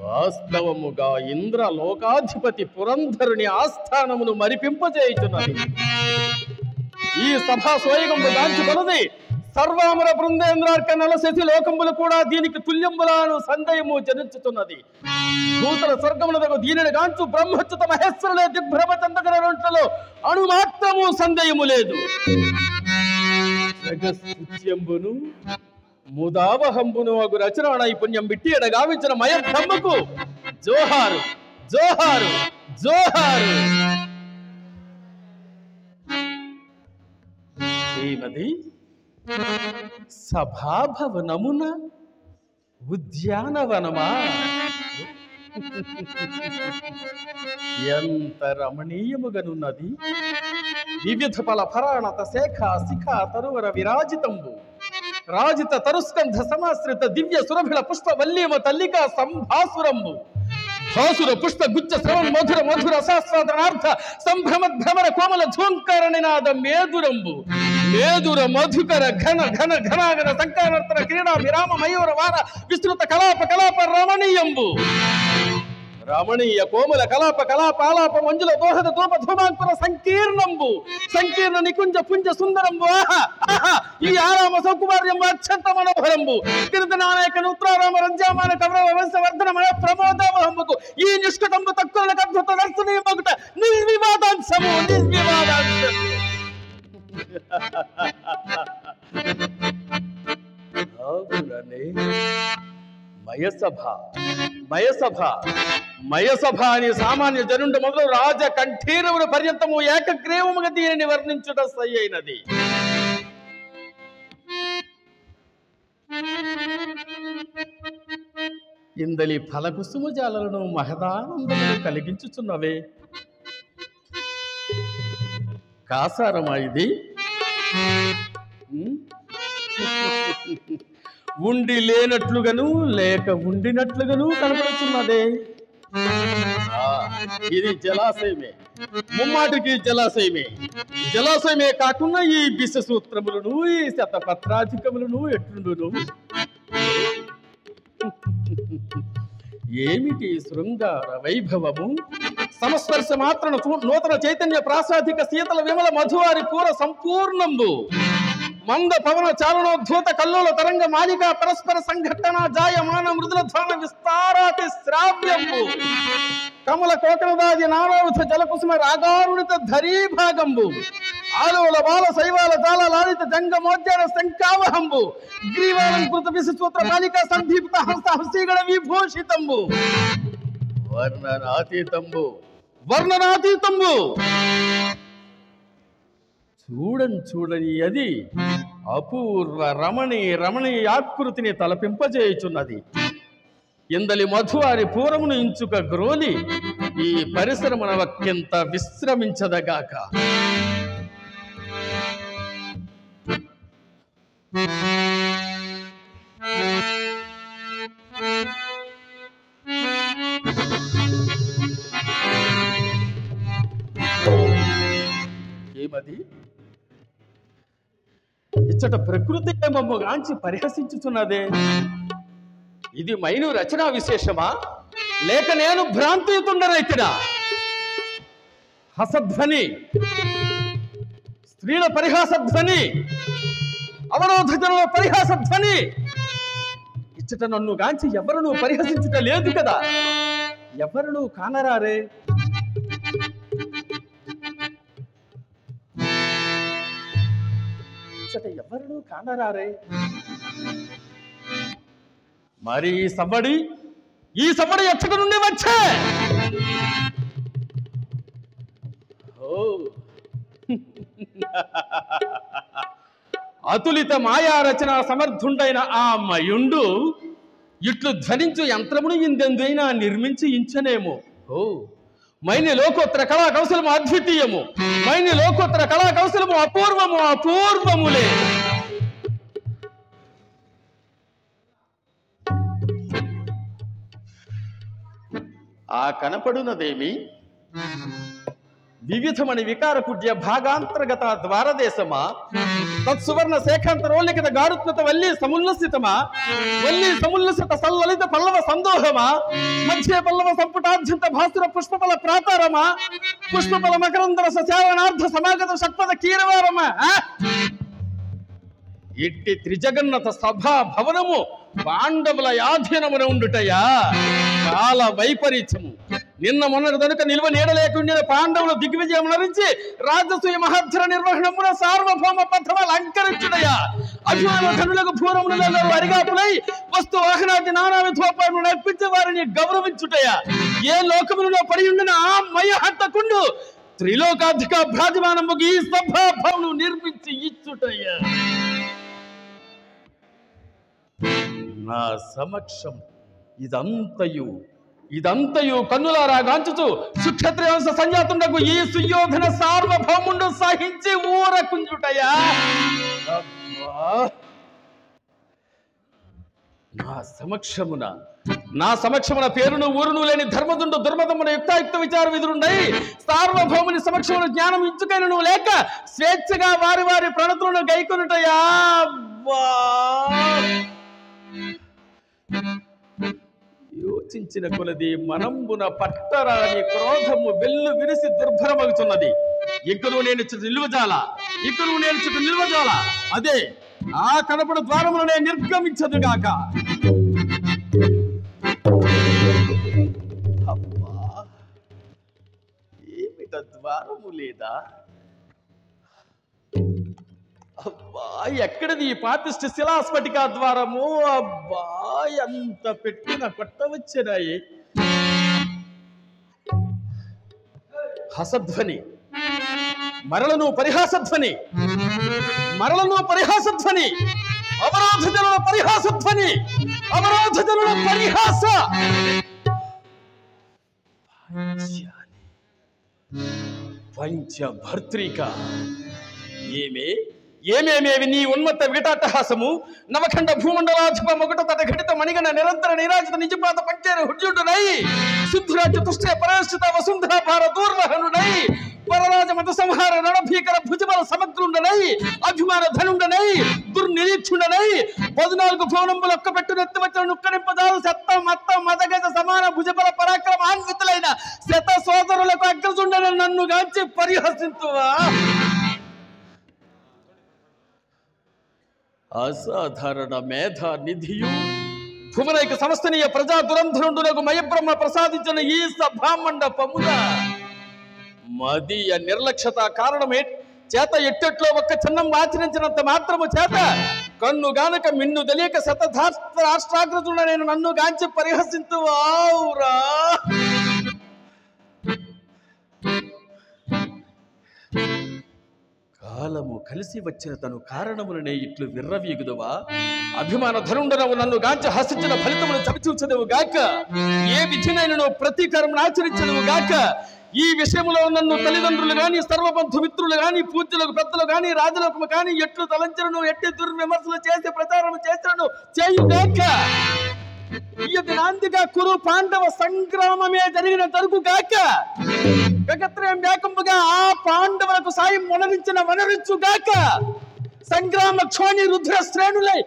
వాస్తవముగా ఇంద్ర లోకాధిపతి పురంధరుని ఆస్థానమును మరిపింపజేయుచున్నది. ఈ సభా సోయగము దాల్చుకొన్నది సర్వామర బృందేంద్రార్క నలశశి లోకంబులు కూడా దీనికి తుల్యంబులాను సందేహము జనించుతున్నది. దూతల స్వర్గమునకు దీనిని గాంచు బ్రహ్మచ్యుత మహేశ్వరులే దిగ్భ్రమ చందగర రొంట్లలో అణు మాత్రము సందేహము లేదు. జగత్యంబును ముదావహంబును అగు రచన నైపుణ్యం బిట్టి ఎడగావించిన మయ బ్రహ్మకు జోహారు జోహారు జోహారు. ఏమది సభాభవనమున ఉద్యానవనమా? ఎంత రమణీయముగనున్నది. వివిధ ఫల ఫరాణత శేఖ శిఖ తరువర విరాజితంబు రాజిత తరుస్కంధ సమాశ్రిత దివ్య సురభిళ పుష్ప వల్లీమ తల్లిక సంభాసురంబు భాసుర పుష్ప గుచ్చ శ్రవణ మధుర మధుర శాస్త్రార్థ సంభ్రమ భ్రమర కోమల ఝోంకార నినాద మేదురంబు మేదుర మధుకర ఘన ఘన ఘనాగన సంకారర్తన క్రీడా విరామ మయూర వార విస్తృత కలాప కలాప రమణీయంబు రమణీయ కోమల కలాప కలాప ఆలాప మంజుల దోహద దూప ధూమాంకుర సంకీర్ణంబు సంకీర్ణ నికుంజ పుంజ సుందరంబు. ఆహా ఆహా ఈ ఆరామ సౌకుమార్యంబు అత్యంత మనోహరంబు కీర్తనాయక నూత్రారామ రంజామాన కౌరవ వంశవర్ధనమయ ప్రమోదావహంబుకు ఈ నిష్కటంబు తక్కువలకు అద్భుత దర్శనీయమగుట నిర్వివాదాంశము నిర్వివాదాంశము. మయసభ మయసభ మయసభ అని సామాన్య జనుండు మొదలు రాజ కంఠీరవుల పర్యంతము ఏకగ్రీవముగా దీనిని వర్ణించుట సయ్యైనది. ఇందలి ఫలకుసుమ జాలను మహదానందమును కలిగించుచున్నవే. కాసారమా ఇది? ఉండి లేనట్లుగాను లేక ఉండినట్లుగాను కనపడుతున్నదే. ఇది జలాశయమే, ముమ్మాటికి జలాశయమే. జలాశయమే కాకుండా ఈ బిస సూత్రములను ఈ శతపత్రాధికములను ఎట్లుండును? ఏమిటి శృంగార వైభవము! సమస్పర్శ మాత్ర నూతన చైతన్య ప్రాసాదిక శీతల విమల మధువారి పూర సంపూర్ణంబు మంద పవన చాలనోద్భూత కల్లోల తరంగ మాలిక పరస్పర సంఘటన జాయమాన మృదుల ధ్వాన విస్తారాతి శ్రావ్యంబు కమల కోకరదాది నానావిధ జలకుసుమ రాగారుణిత ధరీభాగంబు ఆలోల బాల శైవాల జాల లాలిత జంగమోద్యాన శంకావహంబు గ్రీవాలంకృత విశిసూత్ర బాలిక సందీప్త హస్త హస్తీగణ విభూషితంబు వర్ణనాతీతంబు వర్ణనాతీతంబు. చూడని అది అపూర్వ రమణీ ఆకృతిని తలపింపజేయుచున్నది. ఇందలి మధువారి పూరమును ఇంచుక గ్రోలి ఈ పరిసరమున ఒక్కింత విశ్రమించదగాక. ఏమది? ఇచ్చట ప్రకృతి మమ్మగాంచి పరిహసించుతున్నదే. ఇది మైను రచనా విశేషమా లేక నేను భ్రాంతియుతుండరైతినా? హసధ్వని, స్త్రీల పరిహాసధ్వని, అవరోధజనుల పరిహాసధ్వని. ఇచ్చట నన్ను గాంచి ఎవరునూ పరిహసించుట లేదు కదా. ఎవరునూ కానరారే. ఎవరునూ కానరారే. మరి ఈ సవ్వడి ఎచ్చట నుండి వచ్చే? అతులిత మాయా రచన సమర్థుండైన ఆ మయుండు ఇట్లు ధ్వనించు యంత్రమును ఇందెందైనా నిర్మించి ఇంచనేమో. మైని లోకోత్తర కళా కౌశలము అద్వితీయము, మైని లోకోత్తర కళా కౌశలము అపూర్వములే. ఆ కనపడునదేమి? వివిధమని వికారపుడ్య భాగాంతర్గత ద్వారదేశమా, తత్సువర్ణ శేఖాంతరోల్లిఖిత గారుత్మత వల్లీ సముల్లసితమా, వల్లీ సముల్లసిత సల్లలిత పల్లవ సందోహమా, మధ్య పల్లవ సంపుటాధ్యంత భాసుర పుష్పఫల ప్రాతారమా, పుష్పఫల మకరందర సచారణార్థ సమాగత షట్పద కీరవారమా. ఇట్టి త్రిజగన్నత సభా భవనము పాండవుల ఆధీనమున ఉండుటయా కాల వైపరీత్యము. నిన్న మొన్నటి కనుక నిల్వ నీడలేకుండా పాండవులు దిగ్విజయం నరించి రాజసూయ మహత్తర నిర్వహణమున సార్వభౌమ పథమాలు అంకరించుటయా అభిమానధనులకు పూర్వములలో అరిగాపులై వస్తు వాహనాది నానా విధోపాలను నడిపించే వారిని గౌరవించుటయా ఏ లోకములలో పడి ఉండిన ఆ మయ హంతకుండు త్రిలోకాధిక భ్రాజమానముకు ఈ సభాభవనం నిర్మించి ఇచ్చుటయ్యా. నా సమక్షం ఇదంతయు కన్నులారా గాంచుచు సుక్షత్రవంశ సంజాతుండకు ఈ సుయోధన సార్వభౌముండు సహించి ఊరకుంజుటయా. నా సమక్షమున పేరును ఊరును లేని ధర్మదుండు దుర్మదమున యుక్తాయుక్త విచార విధులుండై సార్వభౌముని సమక్షమున జ్ఞానం ఇచ్చుకైనను లేక స్వేచ్ఛగా వారి వారి ప్రణతులను గైకొనుటయా. యోచించిన కొలది మనంబున పట్టరాని క్రోధము వెల్లు విరిసి దుర్భరమగుతున్నది. ఇంకను నేను నిల్వజాల అదే ఆ కడపడ ద్వారములనే నిర్గమించదుగాక. అబ్బా ఏమిట ద్వారము లేదా? అబ్బా ఎక్కడిది ఈ పాపిష్టి శిలాస్ఫటిక ద్వారము? అబ్బా ఎంత పెట్టిన కొట్టవచ్చినాయి. హసధ్వని మరలను పరిహాసధ్వని అవరోధ జనుల పరిహాసధ్వని అవరోధ జనుల పరిహాస. పంచభర్త్రిక ఏమేమేవి నీ ఉన్మత్త వికటాట్టహాసము నవఖండ భూమండలాధిప మొగట తట ఘటిత మణిగణ నిరంతర నిరాజిత నిజపాత పంచేర హుడ్యుడునై శుద్ధురాజ్య తుష్టే పరాశ్రిత వసుంధర భార దూర్వహనుడై పరరాజ మత సంహార రణభీకర భుజబల సమగ్రుండనై అభిమాన ధనుండనై దుర్నిరీక్షుండనై 14 భవనంబులు ఒక్కపెట్టు నెత్తివచ్చిన నుక్కడింపదాలు సత్త మత్త మదగజ సమాన భుజబల పరాక్రమాన్వితులైన శత సోదరులకు అగ్రజుండని నన్ను గాంచి పరిహసింతువా. అసాధారణ మేధా నిధియు భువనైక సమస్తనీయ ప్రజా దురంధరుండునకు మయబ్రహ్మ ప్రసాదించిన ఈ సభామండపమున మదీయ నిర్లక్ష్యత కారణమే చేత ఎట్టెట్లో ఒక్క చిన్నం ఆచరించినంత మాత్రము చేత కన్ను గానక మిన్ను తెలియక శతధాష్ట్రాగ్రజుడ నేను నన్ను గాంచి పరిహసింతువావురా. కాలము కలిసి వచ్చిన తను కారణములనే ఇట్లు విర్రవీగుదువా. అభిమాన ధనుండనవు నన్ను గాంచి హసించిన ఫలితమును చవిచూచదవు గాక. ఏ విధినైనను ప్రతీకారం ఆచరించదవు గాక. ఈ విషయంలో నన్ను తల్లిదండ్రులు గాని సర్వబంధు మిత్రులు గాని పూజ్యులకు పెద్దలు గాని రాజలోకము గాని ఎట్లు తలంచను ఎట్టి దుర్విమర్శలు చేసి ప్రచారం చేసినను చేయుగాక. ఇది నాందిగా కురు పాండవ సంగ్రామమే జరిగిన తరుగుగాక. గగత్రయం వ్యాకంపుగా ఆ పాండవులకు సాయం వనరించుగాక. సంగ్రామ క్షోణి రుద్ర శ్రేణులై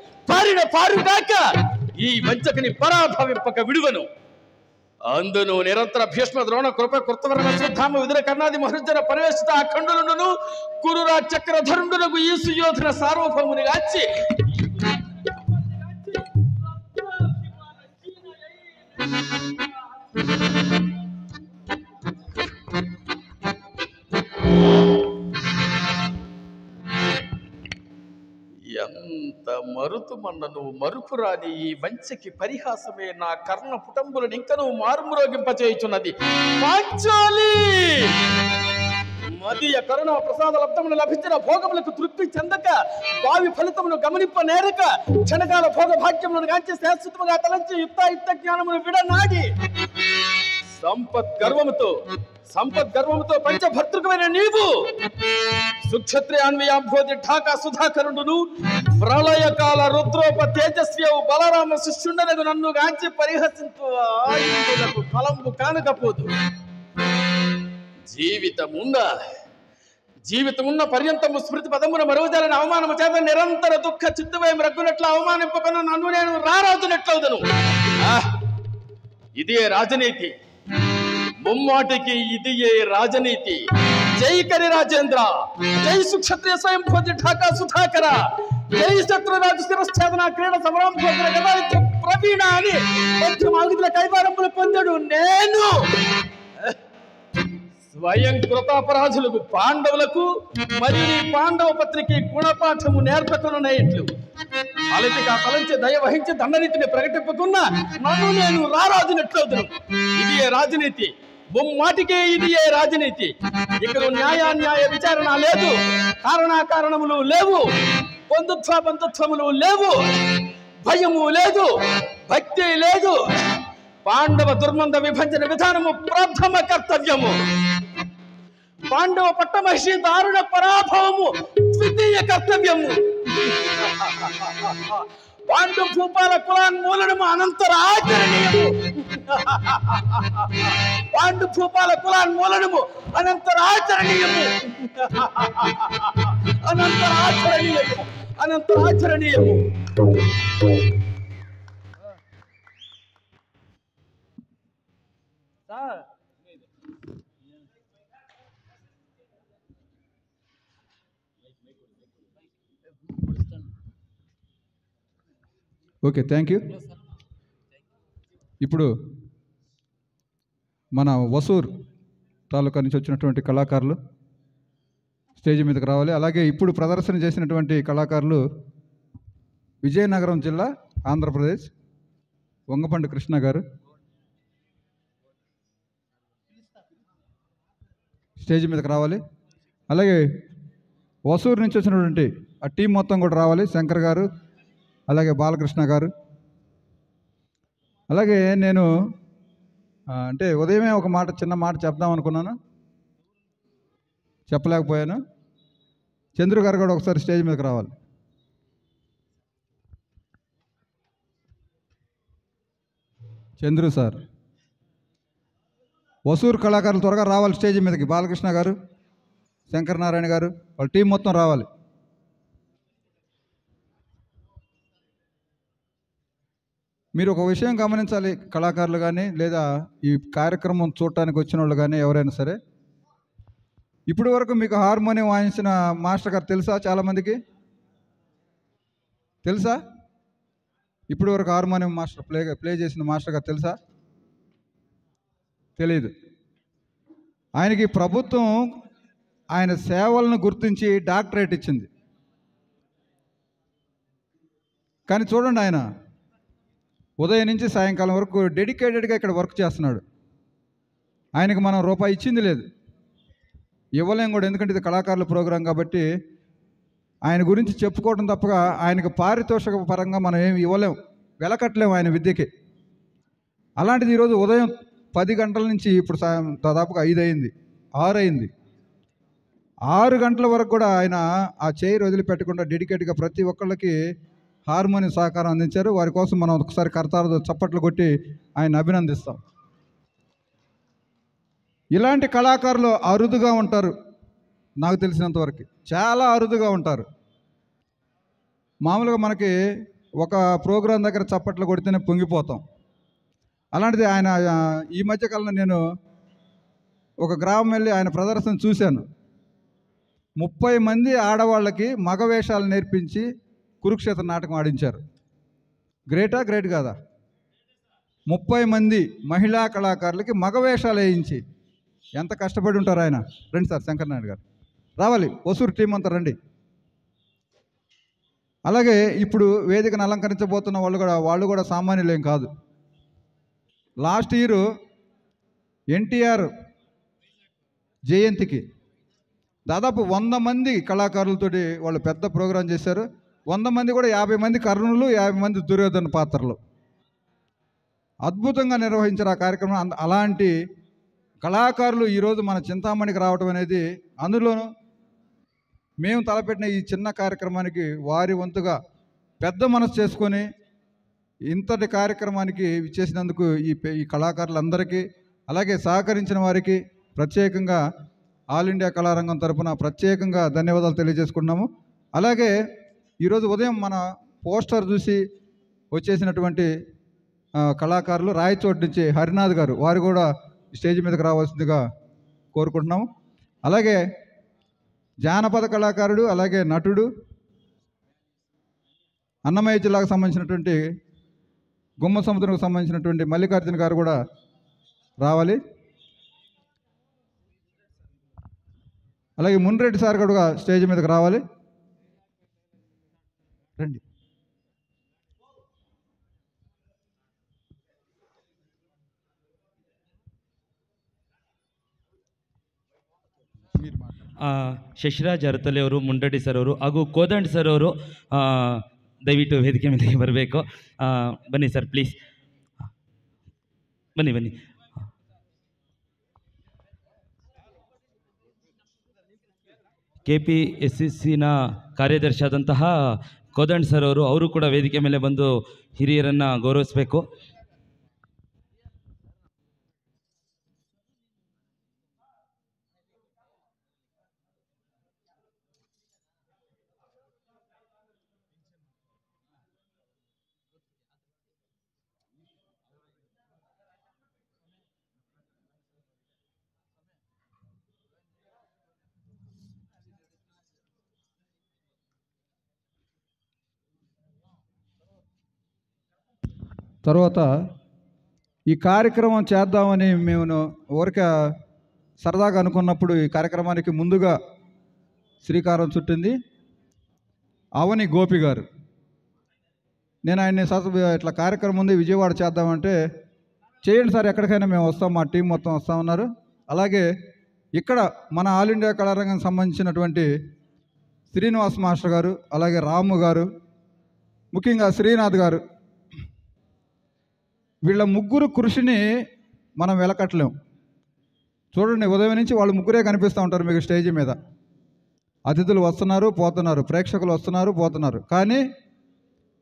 పారుగాక. ఈ వంచకని పరాభవింపక విడువను. అందును నిరంతర భీష్మ ద్రోణ కృప కృతవర్మ శ్రద్ధామ విదుర కర్ణాది మహర్జన పరివేషిత అఖండులను కురురా చక్రధరుండునకు ఈ సుయోధన సార్వభౌముని గాచి ఎంత మరుతుమన్నను మరుపురాని ఈ వంచకి పరిహాసమే నా కర్ణ పుటంబులను ఇంకను మారుమ్రోగింపచేయుచున్నది. పాంచాలి మదీయ కరుణ ప్రసాద లబ్ధమును లభించిన భోగములకు తృప్తి చెందక భావి ఫలితమును గమనింప నేరక క్షణకాల భోగ భాగ్యములను గాంచి శాశ్వతముగా తలంచి యుక్త జ్ఞానమును విడనాడి సంపత్ గర్వముతో పంచభర్తృకమైన నీవు సుక్షత్రియాన్వయాంభోజి ఢాకా సుధాకరుడును ప్రళయకాల రుద్రోప తేజస్వ్యవు బలరామ శిష్యుండనకు నన్ను గాంచి పరిహసించుకు ఫలంబు కానకపోదు. జీవితమున్న పర్యంతము స్మృతి పదమున మరోజాలని అవమానము చేత నిరంతర దుఃఖ చిత్తువయం రగ్గునట్లు అవమానింపకను నన్ను నేను రారాజునట్లవుదను. ఇదే రాజనీతి, ముమ్మాటికి ఇదియే రాజనీతి. జై కరి రాజేంద్ర, జై సుక్షత్రియ స్వయంభోజి ఢాకా సుధాకర, జై శత్రురాజు శిరశ్ఛేదన క్రీడ సమరాంశోత్తర గదాయుద్ధ ప్రవీణ అని మధ్యమాగుతుల కైవారములు పొందడు నేను. స్వయం కృతాపరాధులకు పాండవులకు మరియు నీ పాండవ పత్రికి గుణపాఠము నేర్పకునట్లు అలతిగా తలంచి దయ వహించి దండనీతిని ప్రకటింపకున్నా నన్ను నేను రారాజునట్లవుతును. ఇది ఏ రాజనీతి, బొమ్మాటికే ఇది ఏ రాజనీతి. ఇక్కడ న్యాయ విచారణ లేదు, కారణాకారణములు లేవు, బంధుత్వములు లేవు, భయము లేదు, భక్తి లేదు. పాండవ దుర్మంద విభజన విధానము ప్రథమ కర్తవ్యము. పాండవ పట్టమహిషి దారుణ పరాభవము ద్వితీయ కర్తవ్యము. పాండు భూపాల కులాన్మూలనము అనంతర ఆచరణీయము. పాండు భూపాల కులాన్మూలనము అనంతర ఆచరణీయము. అనంతర ఆచరణీయము. Okay, thank you. ఇప్పుడు మన వసూర్ తాలూకా నుంచి వచ్చినటువంటి కళాకారులు స్టేజ్ మీదకి రావాలి. అలాగే ఇప్పుడు ప్రదర్శన చేసినటువంటి కళాకారులు విజయనగరం జిల్లా, ఆంధ్రప్రదేశ్, వంగపండు కృష్ణ గారు స్టేజ్ మీదకి రావాలి. అలాగే వసూరు నుంచి వచ్చినటువంటి ఆ టీం మొత్తం కూడా రావాలి. శంకర్ గారు, అలాగే బాలకృష్ణ గారు. అలాగే నేను అంటే ఉదయమే ఒక చిన్న మాట చెప్దాం అనుకున్నాను, చెప్పలేకపోయాను. చంద్రు గారు కూడా ఒకసారి స్టేజ్ మీదకి రావాలి. చంద్రు సార్, వసూరు కళాకారులు త్వరగా రావాలి స్టేజ్ మీదకి. బాలకృష్ణ గారు, శంకర్ నారాయణ గారు, వాళ్ళ టీం మొత్తం రావాలి. మీరు ఒక విషయం గమనించాలి, కళాకారులు కానీ లేదా ఈ కార్యక్రమం చూడటానికి వచ్చిన వాళ్ళు కానీ ఎవరైనా సరే, ఇప్పటి వరకు మీకు హార్మోనియం వాయించిన మాస్టర్ గారు తెలుసా? చాలామందికి తెలుసా? ఇప్పటి వరకు హార్మోనియం మాస్టర్ ప్లే చేసిన మాస్టర్ గారు తెలుసా? తెలీదు. ఆయనకి ప్రభుత్వం ఆయన సేవలను గుర్తించి డాక్టరేట్ ఇచ్చింది. కానీ చూడండి, ఆయన ఉదయం నుంచి సాయంకాలం వరకు డెడికేటెడ్గా ఇక్కడ వర్క్ చేస్తున్నాడు. ఆయనకు మనం రూపాయి ఇచ్చింది లేదు, ఇవ్వలేం కూడా, ఎందుకంటే ఇది కళాకారుల ప్రోగ్రాం కాబట్టి ఆయన గురించి చెప్పుకోవడం తప్పగా ఆయనకు పారితోషిక పరంగా మనం ఏమి ఇవ్వలేం, వెలకట్టలేము ఆయన విద్యకి. అలాంటిది ఈరోజు ఉదయం 10 గంటల నుంచి ఇప్పుడు దాదాపుగా 5 అయింది, 6 అయింది, 6 గంటల వరకు కూడా ఆయన ఆ చైర్ వదిలిపెట్టకుండా డెడికేట్గా ప్రతి ఒక్కళ్ళకి హార్మోనియం సహకారం అందించారు. వారి కోసం మనం ఒకసారి కర్తాలతో చప్పట్లు కొట్టి ఆయన అభినందిస్తాం. ఇలాంటి కళాకారులు అరుదుగా ఉంటారు, నాకు తెలిసినంతవరకు చాలా అరుదుగా ఉంటారు. మామూలుగా మనకి ఒక ప్రోగ్రాం దగ్గర చప్పట్లు కొడితేనే పొంగిపోతాం. అలాంటిది ఆయన ఈ మధ్యకాలంలో నేను ఒక గ్రామం వెళ్ళి ఆయన ప్రదర్శన చూశాను. 30 మంది ఆడవాళ్ళకి మగ వేషాలు నేర్పించి కురుక్షేత్ర నాటకం ఆడించారు. గ్రేటా? గ్రేట్ కాదా? 30 మంది మహిళా కళాకారులకి మగ వేషాలు వేయించి ఎంత కష్టపడి ఉంటారు ఆయన. రండి సార్, శంకర్ నాయుడు గారు రావాలి, వసూరు టీం అంతా రండి. అలాగే ఇప్పుడు వేదికను అలంకరించబోతున్న వాళ్ళు కూడా సామాన్యులేం కాదు. లాస్ట్ ఇయర్ ఎన్టీఆర్ జయంతికి దాదాపు 100 మంది కళాకారులతోటి వాళ్ళు పెద్ద ప్రోగ్రాం చేశారు. 100 మంది కూడా 50 మంది కర్ణులు, 50 మంది దుర్యోధన పాత్రలు అద్భుతంగా నిర్వహించారు ఆ కార్యక్రమం. అలాంటి కళాకారులు ఈరోజు మన చింతామణికి రావడం అనేది, అందులోనూ మేము తలపెట్టిన ఈ చిన్న కార్యక్రమానికి వారి వంతుగా పెద్ద మనసు చేసుకొని ఇంతటి కార్యక్రమానికి విచ్చేసినందుకు ఈ కళాకారులందరికీ, అలాగే సహకరించిన వారికి ప్రత్యేకంగా ఆల్ ఇండియా కళారంగం తరఫున ప్రత్యేకంగా ధన్యవాదాలు తెలియజేసుకుంటున్నాము. అలాగే ఈరోజు ఉదయం మన పోస్టర్ చూసి వచ్చేసినటువంటి కళాకారులు రాయచోటు నుంచి హరినాథ్ గారు, వారు కూడా స్టేజ్ మీదకి రావాల్సిందిగా కోరుకుంటున్నాము. అలాగే జానపద కళాకారుడు, అలాగే నటుడు అన్నమయ్య జిల్లాకు సంబంధించినటువంటి గుమ్మ సముద్రంకు సంబంధించినటువంటి మల్లికార్జున గారు కూడా రావాలి. అలాగే మున్రెడ్డి సార్ కూడా స్టేజ్ మీదకి రావాలి. రండి. ಶಶಿರಾಜ್ ಅರತಲೆ ಅವರು, ಮುಂಡಡಿ ಸರ್ ಅವರು ಹಾಗೂ ಕೋದಂಡ್ ಸರ್ ಅವರು ದಯವಿಟ್ಟು ವೇದಿಕೆ ಮೇಲೆ ಬರಬೇಕು. ಬನ್ನಿ ಸರ್, ಪ್ಲೀಸ್ ಬನ್ನಿ ಬನ್ನಿ. KPSCನ ಕಾರ್ಯದರ್ಶಿ ಆದಂತಹ ಕೋದಂಡ್ ಸರ್ ಅವರು ಕೂಡ ವೇದಿಕೆ ಮೇಲೆ ಬಂದು ಹಿರಿಯರನ್ನು ಗೌರವಿಸಬೇಕು. తర్వాత ఈ కార్యక్రమం చేద్దామని మేము ఊరికే సరదాగా అనుకున్నప్పుడు ఈ కార్యక్రమానికి ముందుగా శ్రీకారం చుట్టింది అవని గోపి గారు. నేను ఆయన్ని ఇట్లా కార్యక్రమం ఉంది, విజయవాడ చేద్దామంటే చేయండి సార్, ఎక్కడికైనా మేము వస్తాం, మా టీం మొత్తం వస్తామన్నారు. అలాగే ఇక్కడ మన ఆల్ ఇండియా కళారంగం సంబంధించినటువంటి శ్రీనివాస్ మాస్టర్ గారు, అలాగే రాము గారు, ముఖ్యంగా శ్రీనాథ్ గారు, వీళ్ళ ముగ్గురు కృషిని మనం వెలకట్టలేం. చూడండి, ఉదయం నుంచి వాళ్ళు ముగ్గురే కనిపిస్తూ ఉంటారు మీకు స్టేజ్ మీద. అతిథులు వస్తున్నారు పోతున్నారు, ప్రేక్షకులు వస్తున్నారు పోతున్నారు, కానీ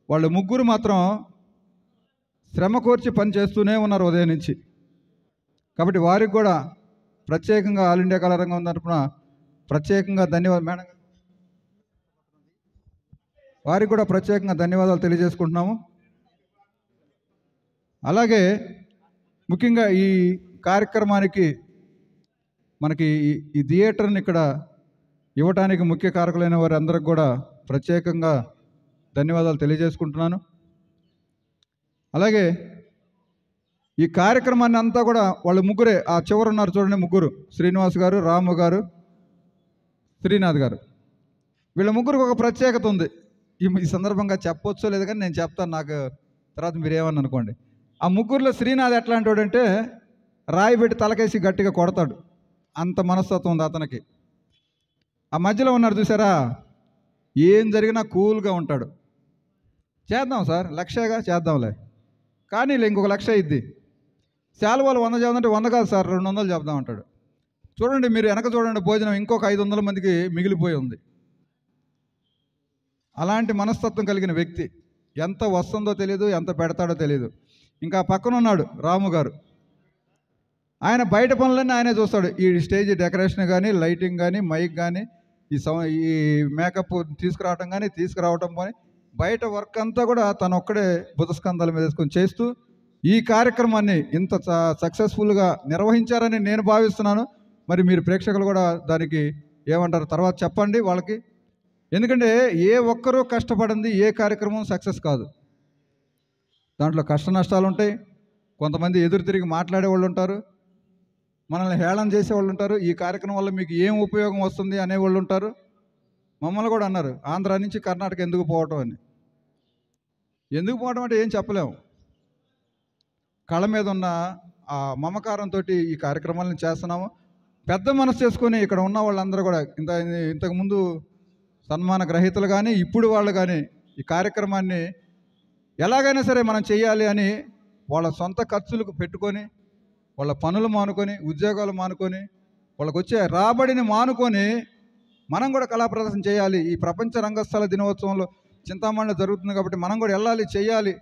వాళ్ళు ముగ్గురు మాత్రం శ్రమ కోర్చి పని చేస్తూనే ఉన్నారు ఉదయం నుంచి. కాబట్టి వారికి కూడా ప్రత్యేకంగా ఆల్ ఇండియా కళారంగం తరపున ప్రత్యేకంగా ధన్యవాదాలు. మేడం వారికి కూడా ప్రత్యేకంగా ధన్యవాదాలు తెలియజేసుకుంటున్నాము. అలాగే ముఖ్యంగా ఈ కార్యక్రమానికి మనకి ఈ థియేటర్ని ఇక్కడ ఇవ్వటానికి ముఖ్య కారకులైన వారి అందరికి కూడా ప్రత్యేకంగా ధన్యవాదాలు తెలియజేసుకుంటున్నాను. అలాగే ఈ కార్యక్రమాన్ని అంతా కూడా వాళ్ళు ముగ్గురే, ఆ చివరు ఉన్నారు చూడండి, ముగ్గురు, శ్రీనివాస్ గారు, రాము గారు, శ్రీనాథ్ గారు. వీళ్ళ ముగ్గురికి ఒక ప్రత్యేకత ఉంది. ఈ సందర్భంగా చెప్పొచ్చో లేదు కానీ నేను చెప్తాను, నాకు తర్వాత మీరేమని అనుకోండి. ఆ ముగ్గురులో శ్రీనాథ్ ఎట్లాంటి వాడంటే రాయి పెట్టి తలకేసి గట్టిగా కొడతాడు, అంత మనస్తత్వం ఉంది అతనికి. ఆ మధ్యలో ఉన్నారు చూసారా, ఏం జరిగినా కూల్గా ఉంటాడు. చేద్దాం సార్, లక్షగా చేద్దాంలే, కానీ ఇంకొక లక్ష ఇద్ది. శాలువాలు 100 చేద్దామంటే 100 కాదు సార్ 200 చెప్దాం అంటాడు. చూడండి, మీరు వెనక చూడండి, భోజనం ఇంకొక 500 మందికి మిగిలిపోయి ఉంది. అలాంటి మనస్తత్వం కలిగిన వ్యక్తి. ఎంత వస్తుందో తెలియదు, ఎంత పెడతాడో తెలియదు. ఇంకా పక్కన ఉన్నాడు రాము గారు. ఆయన బయట పనులన్నీ ఆయనే చూస్తాడు. ఈ స్టేజ్ డెకరేషన్ కానీ, లైటింగ్ కానీ, మైక్ కానీ, ఈ మేకప్ తీసుకురావటం కానీ, తీసుకురావటం కానీ, బయట వర్క్ అంతా కూడా తను ఒక్కడే బుధస్కంధాల మీద వేసుకొని చేస్తూ ఈ కార్యక్రమాన్ని ఇంత సక్సెస్ఫుల్గా నిర్వహించారని నేను భావిస్తున్నాను. మరి మీరు ప్రేక్షకులు కూడా దానికి ఏమంటారు తర్వాత చెప్పండి వాళ్ళకి. ఎందుకంటే ఏ ఒక్కరూ కష్టపడింది ఏ కార్యక్రమం సక్సెస్ కాదు. దాంట్లో కష్ట నష్టాలు ఉంటాయి. కొంతమంది ఎదురు తిరిగి మాట్లాడే వాళ్ళు ఉంటారు, మనల్ని హేళన చేసేవాళ్ళు ఉంటారు. ఈ కార్యక్రమం వల్ల మీకు ఏం ఉపయోగం వస్తుంది అనేవాళ్ళు ఉంటారు. మమ్మల్ని కూడా అన్నారు, ఆంధ్ర నుంచి కర్ణాటక ఎందుకు పోవటం అని. ఎందుకు పోవటం అంటే ఏం చెప్పలేము. కళ మీద ఉన్న ఆ మమకారంతో ఈ కార్యక్రమాలను చేస్తున్నాము. పెద్ద మనసు చేసుకొని ఇక్కడ ఉన్న వాళ్ళందరూ కూడా ఇంతకుముందు సన్మాన గ్రహీతలు కానీ ఇప్పుడు వాళ్ళు కానీ ఈ కార్యక్రమాన్ని ఎలాగైనా సరే మనం చేయాలి అని వాళ్ళ సొంత ఖర్చులకు పెట్టుకొని, వాళ్ళ పనులు మానుకొని, ఉద్యోగాలు మానుకొని, వాళ్ళకు వచ్చే రాబడిని మానుకొని మనం కూడా కళా ప్రదర్శన చేయాలి. ఈ ప్రపంచ రంగస్థల దినోత్సవంలో చింతామణిలో జరుగుతుంది కాబట్టి మనం కూడా వెళ్ళాలి, చేయాలి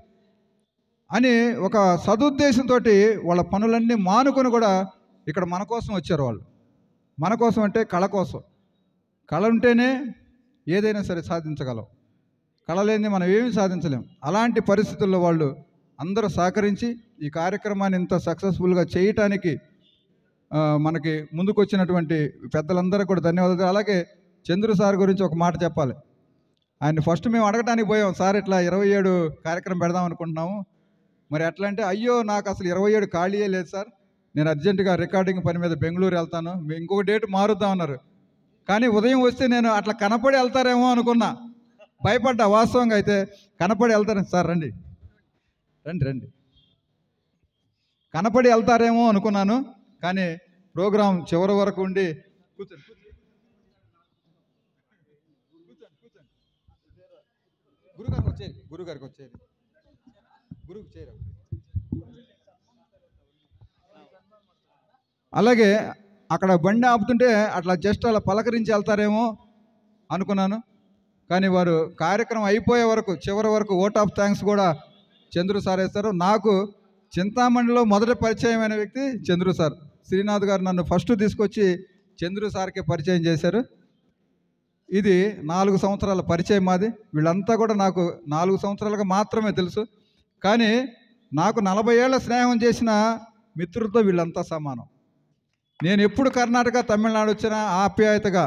అని ఒక సదుద్దేశంతో వాళ్ళ పనులన్నీ మానుకొని కూడా ఇక్కడ మన కోసం వచ్చారు. వాళ్ళు మన కోసం అంటే కళ కోసం. కళ ఉంటేనే ఏదైనా సరే సాధించగలం. కళ లేనిది మనం ఏమీ సాధించలేం. అలాంటి పరిస్థితుల్లో వాళ్ళు అందరూ సహకరించి ఈ కార్యక్రమాన్ని ఇంత సక్సెస్ఫుల్గా చేయటానికి మనకి ముందుకు వచ్చినటువంటి పెద్దలందరూ కూడా ధన్యవాదాలు. అలాగే చంద్రు సార్ గురించి ఒక మాట చెప్పాలి. ఆయన ఫస్ట్ మేము అడగటానికి పోయాం, సార్ ఇట్లా 27 కార్యక్రమం పెడదాం అనుకుంటున్నాము, మరి ఎట్లా అంటే, అయ్యో నాకు అసలు 27 ఖాళీయే లేదు సార్, నేను అర్జెంటుగా రికార్డింగ్ పని మీద బెంగళూరు వెళ్తాను, మీ ఇంకొక డేట్ మారుద్దాం అన్నారు. కానీ ఉదయం వస్తే నేను అట్లా కనపడి వెళ్తారేమో అనుకున్నా, భయపడ్డా. వాస్తవంగా అయితే కనపడి వెళ్తారు సార్, రండి రండి రండి, కనపడి వెళ్తారేమో అనుకున్నాను. కానీ ప్రోగ్రాం చివరి వరకు ఉండి కూర్చోండి గురుగారికి వచ్చేది, గురుగారికి వచ్చేది, గురువుకి చేయరు. అలాగే అక్కడ బండి ఆపుతుంటే అట్లా జస్ట్ అలా పలకరించి వెళ్తారేమో అనుకున్నాను. కానీ వారు కార్యక్రమం అయిపోయే వరకు, చివరి వరకు ఓట్ ఆఫ్ థ్యాంక్స్ కూడా చంద్రు సార్ వేస్తారు. నాకు చింతామణిలో మొదటి పరిచయమైన వ్యక్తి చంద్రు సార్. శ్రీనాథ్ గారు నన్ను ఫస్ట్ తీసుకొచ్చి చంద్రు సార్కి పరిచయం చేశారు. ఇది 4 సంవత్సరాల పరిచయం మాది. వీళ్ళంతా కూడా నాకు 4 సంవత్సరాలుగా మాత్రమే తెలుసు. కానీ నాకు 40 ఏళ్ల స్నేహం చేసిన మిత్రులతో వీళ్ళంతా సమానం. నేను ఎప్పుడు కర్ణాటక, తమిళనాడు వచ్చినా ఆప్యాయతగా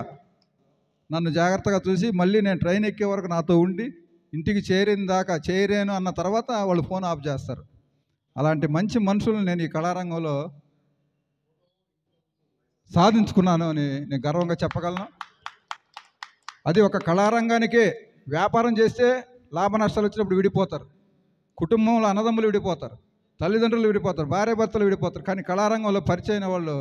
నన్ను జాగ్రత్తగా చూసి, మళ్ళీ నేను ట్రైన్ ఎక్కే వరకు నాతో ఉండి, ఇంటికి చేరేను అన్న తర్వాత వాళ్ళు ఫోన్ ఆఫ్ చేస్తారు. అలాంటి మంచి మనుషులను నేను ఈ కళారంగంలో సాధించుకున్నాను అని నేను గర్వంగా చెప్పగలను. అది ఒక కళారంగానికే. వ్యాపారం చేస్తే లాభ నష్టాలు వచ్చినప్పుడు విడిపోతారు, కుటుంబంలో అన్నదమ్ములు విడిపోతారు, తల్లిదండ్రులు విడిపోతారు, భార్యాభర్తలు విడిపోతారు. కానీ కళారంగంలో పరిచయమైన వాళ్ళు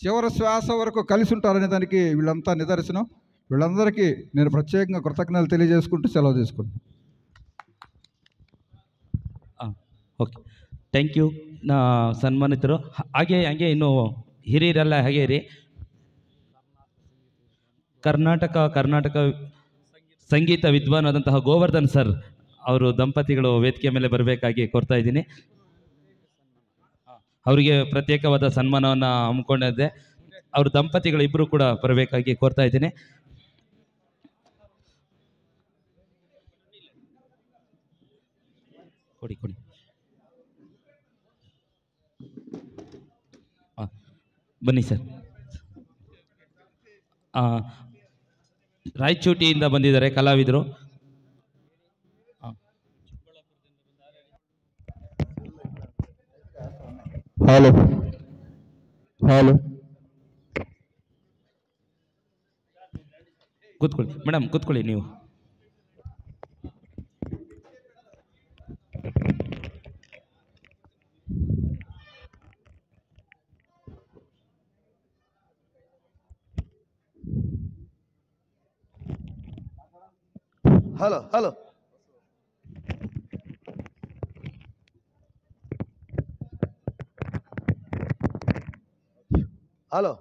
చివరి శ్వాస వరకు కలిసి ఉంటారనే దానికి వీళ్ళంతా నిదర్శనం. వీళ్ళందరికీ నేను ప్రత్యేకంగా కృతజ్ఞతలు తెలియజేసుకుంటూ సెలవు తీసుకుంటాను. ಓಕೆ, ಥ್ಯಾಂಕ್ ಯು ಸನ್ಮಾನಿತರು. ಹಾಗೆ ಇನ್ನು ಹಿರಿಯರೆಲ್ಲ ಹಾಗೆ ಇರಿ. ಕರ್ನಾಟಕ ಸಂಗೀತ ವಿದ್ವಾನಾದಂತಹ ಗೋವರ್ಧನ್ ಸರ್ ಅವರು ದಂಪತಿಗಳು ವೇದಿಕೆ ಮೇಲೆ ಬರಬೇಕಾಗಿ ಕೋರ್ತಾ ಇದ್ದೀನಿ. ಅವರಿಗೆ ಪ್ರತ್ಯೇಕವಾದ ಸನ್ಮಾನವನ್ನು ಹಮ್ಮಿಕೊಂಡಿದ್ದೆ. ಅವ್ರ ದಂಪತಿಗಳು ಇಬ್ಬರು ಕೂಡ ಬರಬೇಕಾಗಿ ಕೋರ್ತಾ ಇದ್ದೀನಿ. ಕೊಡಿ ಬನ್ನಿ ಸರ್. ರಾಯಚೂಟಿಯಿಂದ ಬಂದಿದ್ದಾರೆ ಕಲಾವಿದರು. ಹಲೋ ಕೂತ್ಕೊಳ್ಳಿ ಮೇಡಮ್, ಕೂತ್ಕೊಳ್ಳಿ ನೀವು. Hello hello hello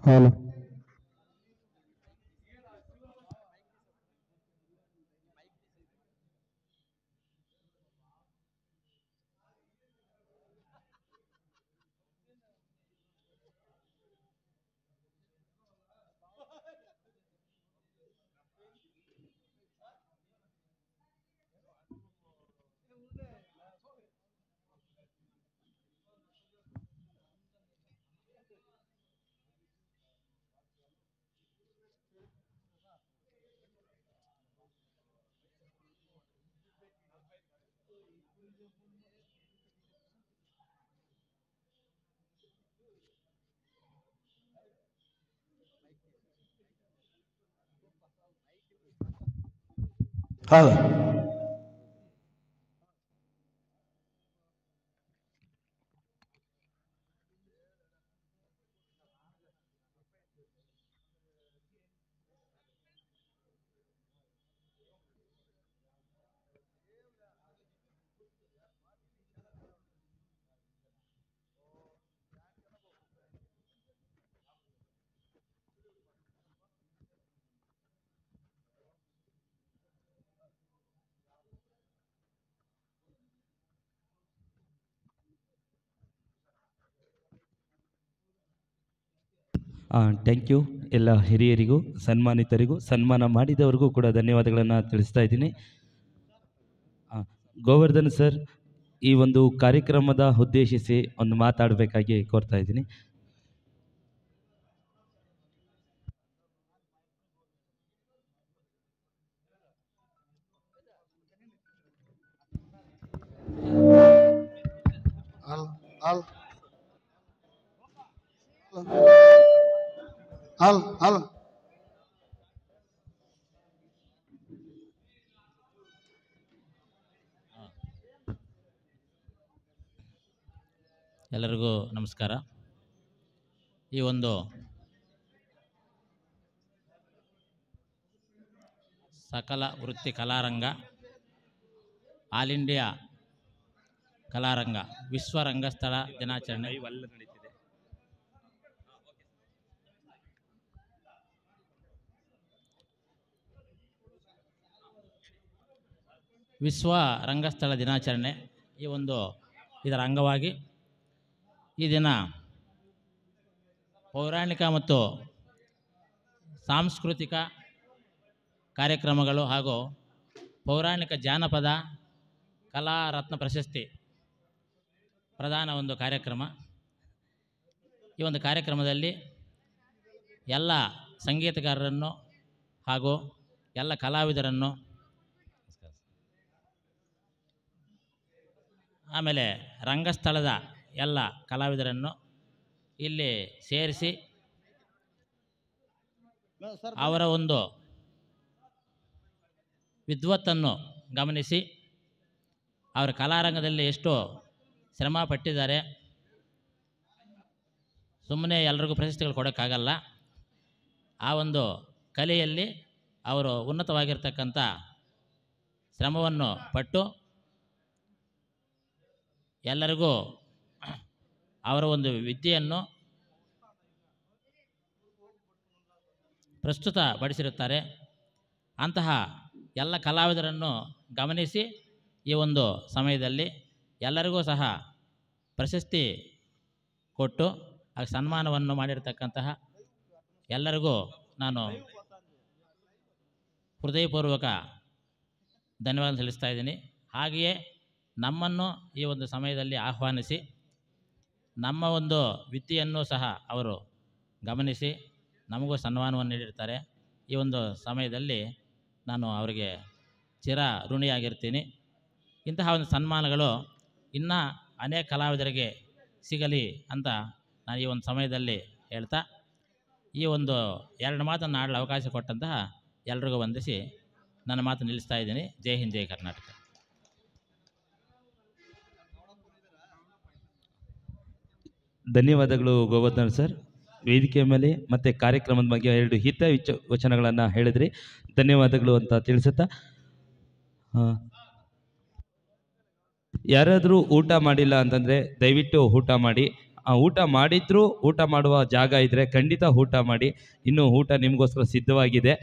hello thank you. ಎಲ್ಲ ಹಿರಿಯರಿಗೂ, ಸನ್ಮಾನಿತರಿಗೂ, ಸನ್ಮಾನ ಮಾಡಿದವರಿಗೂ ಕೂಡ ಧನ್ಯವಾದಗಳನ್ನು ತಿಳಿಸ್ತಾ ಇದ್ದೀನಿ. ಗೋವರ್ಧನ್ ಸರ್, ಈ ಒಂದು ಕಾರ್ಯಕ್ರಮದ ಉದ್ದೇಶಿಸಿ ಒಂದು ಮಾತಾಡಬೇಕಾಗಿ ಕೋರ್ತಾ ಇದ್ದೀನಿ. ಎಲ್ಲರಿಗೂ ನಮಸ್ಕಾರ. ಈ ಒಂದು ಸಕಲ ವೃತ್ತಿ ಕಲಾರಂಗ ಆಲ್ ಇಂಡಿಯಾ ಕಲಾರಂಗ ವಿಶ್ವ ರಂಗಸ್ಥಳ ದಿನಾಚರಣೆ ವಿಶ್ವ ರಂಗಸ್ಥಳ ದಿನಾಚರಣೆ ಈ ಒಂದು ಇದರ ಅಂಗವಾಗಿ ಈ ದಿನ ಪೌರಾಣಿಕ ಮತ್ತು ಸಾಂಸ್ಕೃತಿಕ ಕಾರ್ಯಕ್ರಮಗಳು ಹಾಗೂ ಪೌರಾಣಿಕ ಜಾನಪದ ಕಲಾ ರತ್ನ ಪ್ರಶಸ್ತಿ ಪ್ರಧಾನ ಒಂದು ಕಾರ್ಯಕ್ರಮ. ಈ ಒಂದು ಕಾರ್ಯಕ್ರಮದಲ್ಲಿ ಎಲ್ಲ ಸಂಗೀತಗಾರರನ್ನು ಹಾಗೂ ಎಲ್ಲ ಕಲಾವಿದರನ್ನು ಆಮೇಲೆ ರಂಗಸ್ಥಳದ ಎಲ್ಲ ಕಲಾವಿದರನ್ನು ಇಲ್ಲಿ ಸೇರಿಸಿ ಅವರ ಒಂದು ವಿದ್ವತ್ತನ್ನು ಗಮನಿಸಿ ಅವರ ಕಲಾರಂಗದಲ್ಲಿ ಎಷ್ಟು ಶ್ರಮ ಪಟ್ಟಿದ್ದಾರೆ. ಸುಮ್ಮನೆ ಎಲ್ರಿಗೂ ಪ್ರಶಸ್ತಿಗಳು ಕೊಡೋಕ್ಕಾಗಲ್ಲ. ಆ ಒಂದು ಕಲೆಯಲ್ಲಿ ಅವರು ಉನ್ನತವಾಗಿರ್ತಕ್ಕಂಥ ಶ್ರಮವನ್ನು ಪಟ್ಟು ಎಲ್ಲರಿಗೂ ಅವರ ಒಂದು ವಿದ್ಯೆಯನ್ನು ಪ್ರಸ್ತುತಪಡಿಸಿರುತ್ತಾರೆ. ಅಂತಹ ಎಲ್ಲ ಕಲಾವಿದರನ್ನು ಗಮನಿಸಿ ಈ ಒಂದು ಸಮಯದಲ್ಲಿ ಎಲ್ಲರಿಗೂ ಸಹ ಪ್ರಶಸ್ತಿ ಕೊಟ್ಟು ಆ ಸನ್ಮಾನವನ್ನು ಮಾಡಿರ್ತಕ್ಕಂತಹ ಎಲ್ಲರಿಗೂ ನಾನು ಹೃದಯಪೂರ್ವಕ ಧನ್ಯವಾದ ಸಲ್ಲಿಸ್ತಾ ಇದ್ದೀನಿ. ಹಾಗೆಯೇ ನಮ್ಮನ್ನು ಈ ಒಂದು ಸಮಯದಲ್ಲಿ ಆಹ್ವಾನಿಸಿ ನಮ್ಮ ಒಂದು ವಿದ್ಯೆಯನ್ನು ಸಹ ಅವರು ಗಮನಿಸಿ ನಮಗೂ ಸನ್ಮಾನವನ್ನು ನೀಡಿರ್ತಾರೆ. ಈ ಒಂದು ಸಮಯದಲ್ಲಿ ನಾನು ಅವರಿಗೆ ಚಿರ ಋಣಿಯಾಗಿರ್ತೀನಿ. ಇಂತಹ ಒಂದು ಸನ್ಮಾನಗಳು ಇನ್ನೂ ಅನೇಕ ಕಲಾವಿದರಿಗೆ ಸಿಗಲಿ ಅಂತ ನಾನು ಈ ಒಂದು ಸಮಯದಲ್ಲಿ ಹೇಳ್ತಾ ಈ ಒಂದು ಎರಡು ಮಾತನ್ನು ಆಡಲು ಅವಕಾಶ ಕೊಟ್ಟಂತಹ ಎಲ್ರಿಗೂ ವಂದಿಸಿ ನನ್ನ ಮಾತು ನಿಲ್ಲಿಸ್ತಾ ಇದ್ದೀನಿ. ಜೈ ಹಿಂದ್, ಜೈ ಕರ್ನಾಟಕ. ಧನ್ಯವಾದಗಳು ಗೋವರ್ಧನ್ ಸರ್. ವೇದಿಕೆ ಮೇಲೆ ಮತ್ತು ಕಾರ್ಯಕ್ರಮದ ಬಗ್ಗೆ ಎರಡು ವಚನಗಳನ್ನು ಹೇಳಿದ್ರಿ. ಧನ್ಯವಾದಗಳು ಅಂತ ತಿಳಿಸುತ್ತಾ, ಯಾರಾದರೂ ಊಟ ಮಾಡಿಲ್ಲ ಅಂತಂದರೆ ದಯವಿಟ್ಟು ಊಟ ಮಾಡಿ. ಊಟ ಮಾಡಿದ್ರೂ ಊಟ ಮಾಡುವ ಜಾಗ ಇದ್ದರೆ ಖಂಡಿತ ಊಟ ಮಾಡಿ. ಇನ್ನು ಊಟ ನಿಮಗೋಸ್ಕರ ಸಿದ್ಧವಾಗಿದೆ.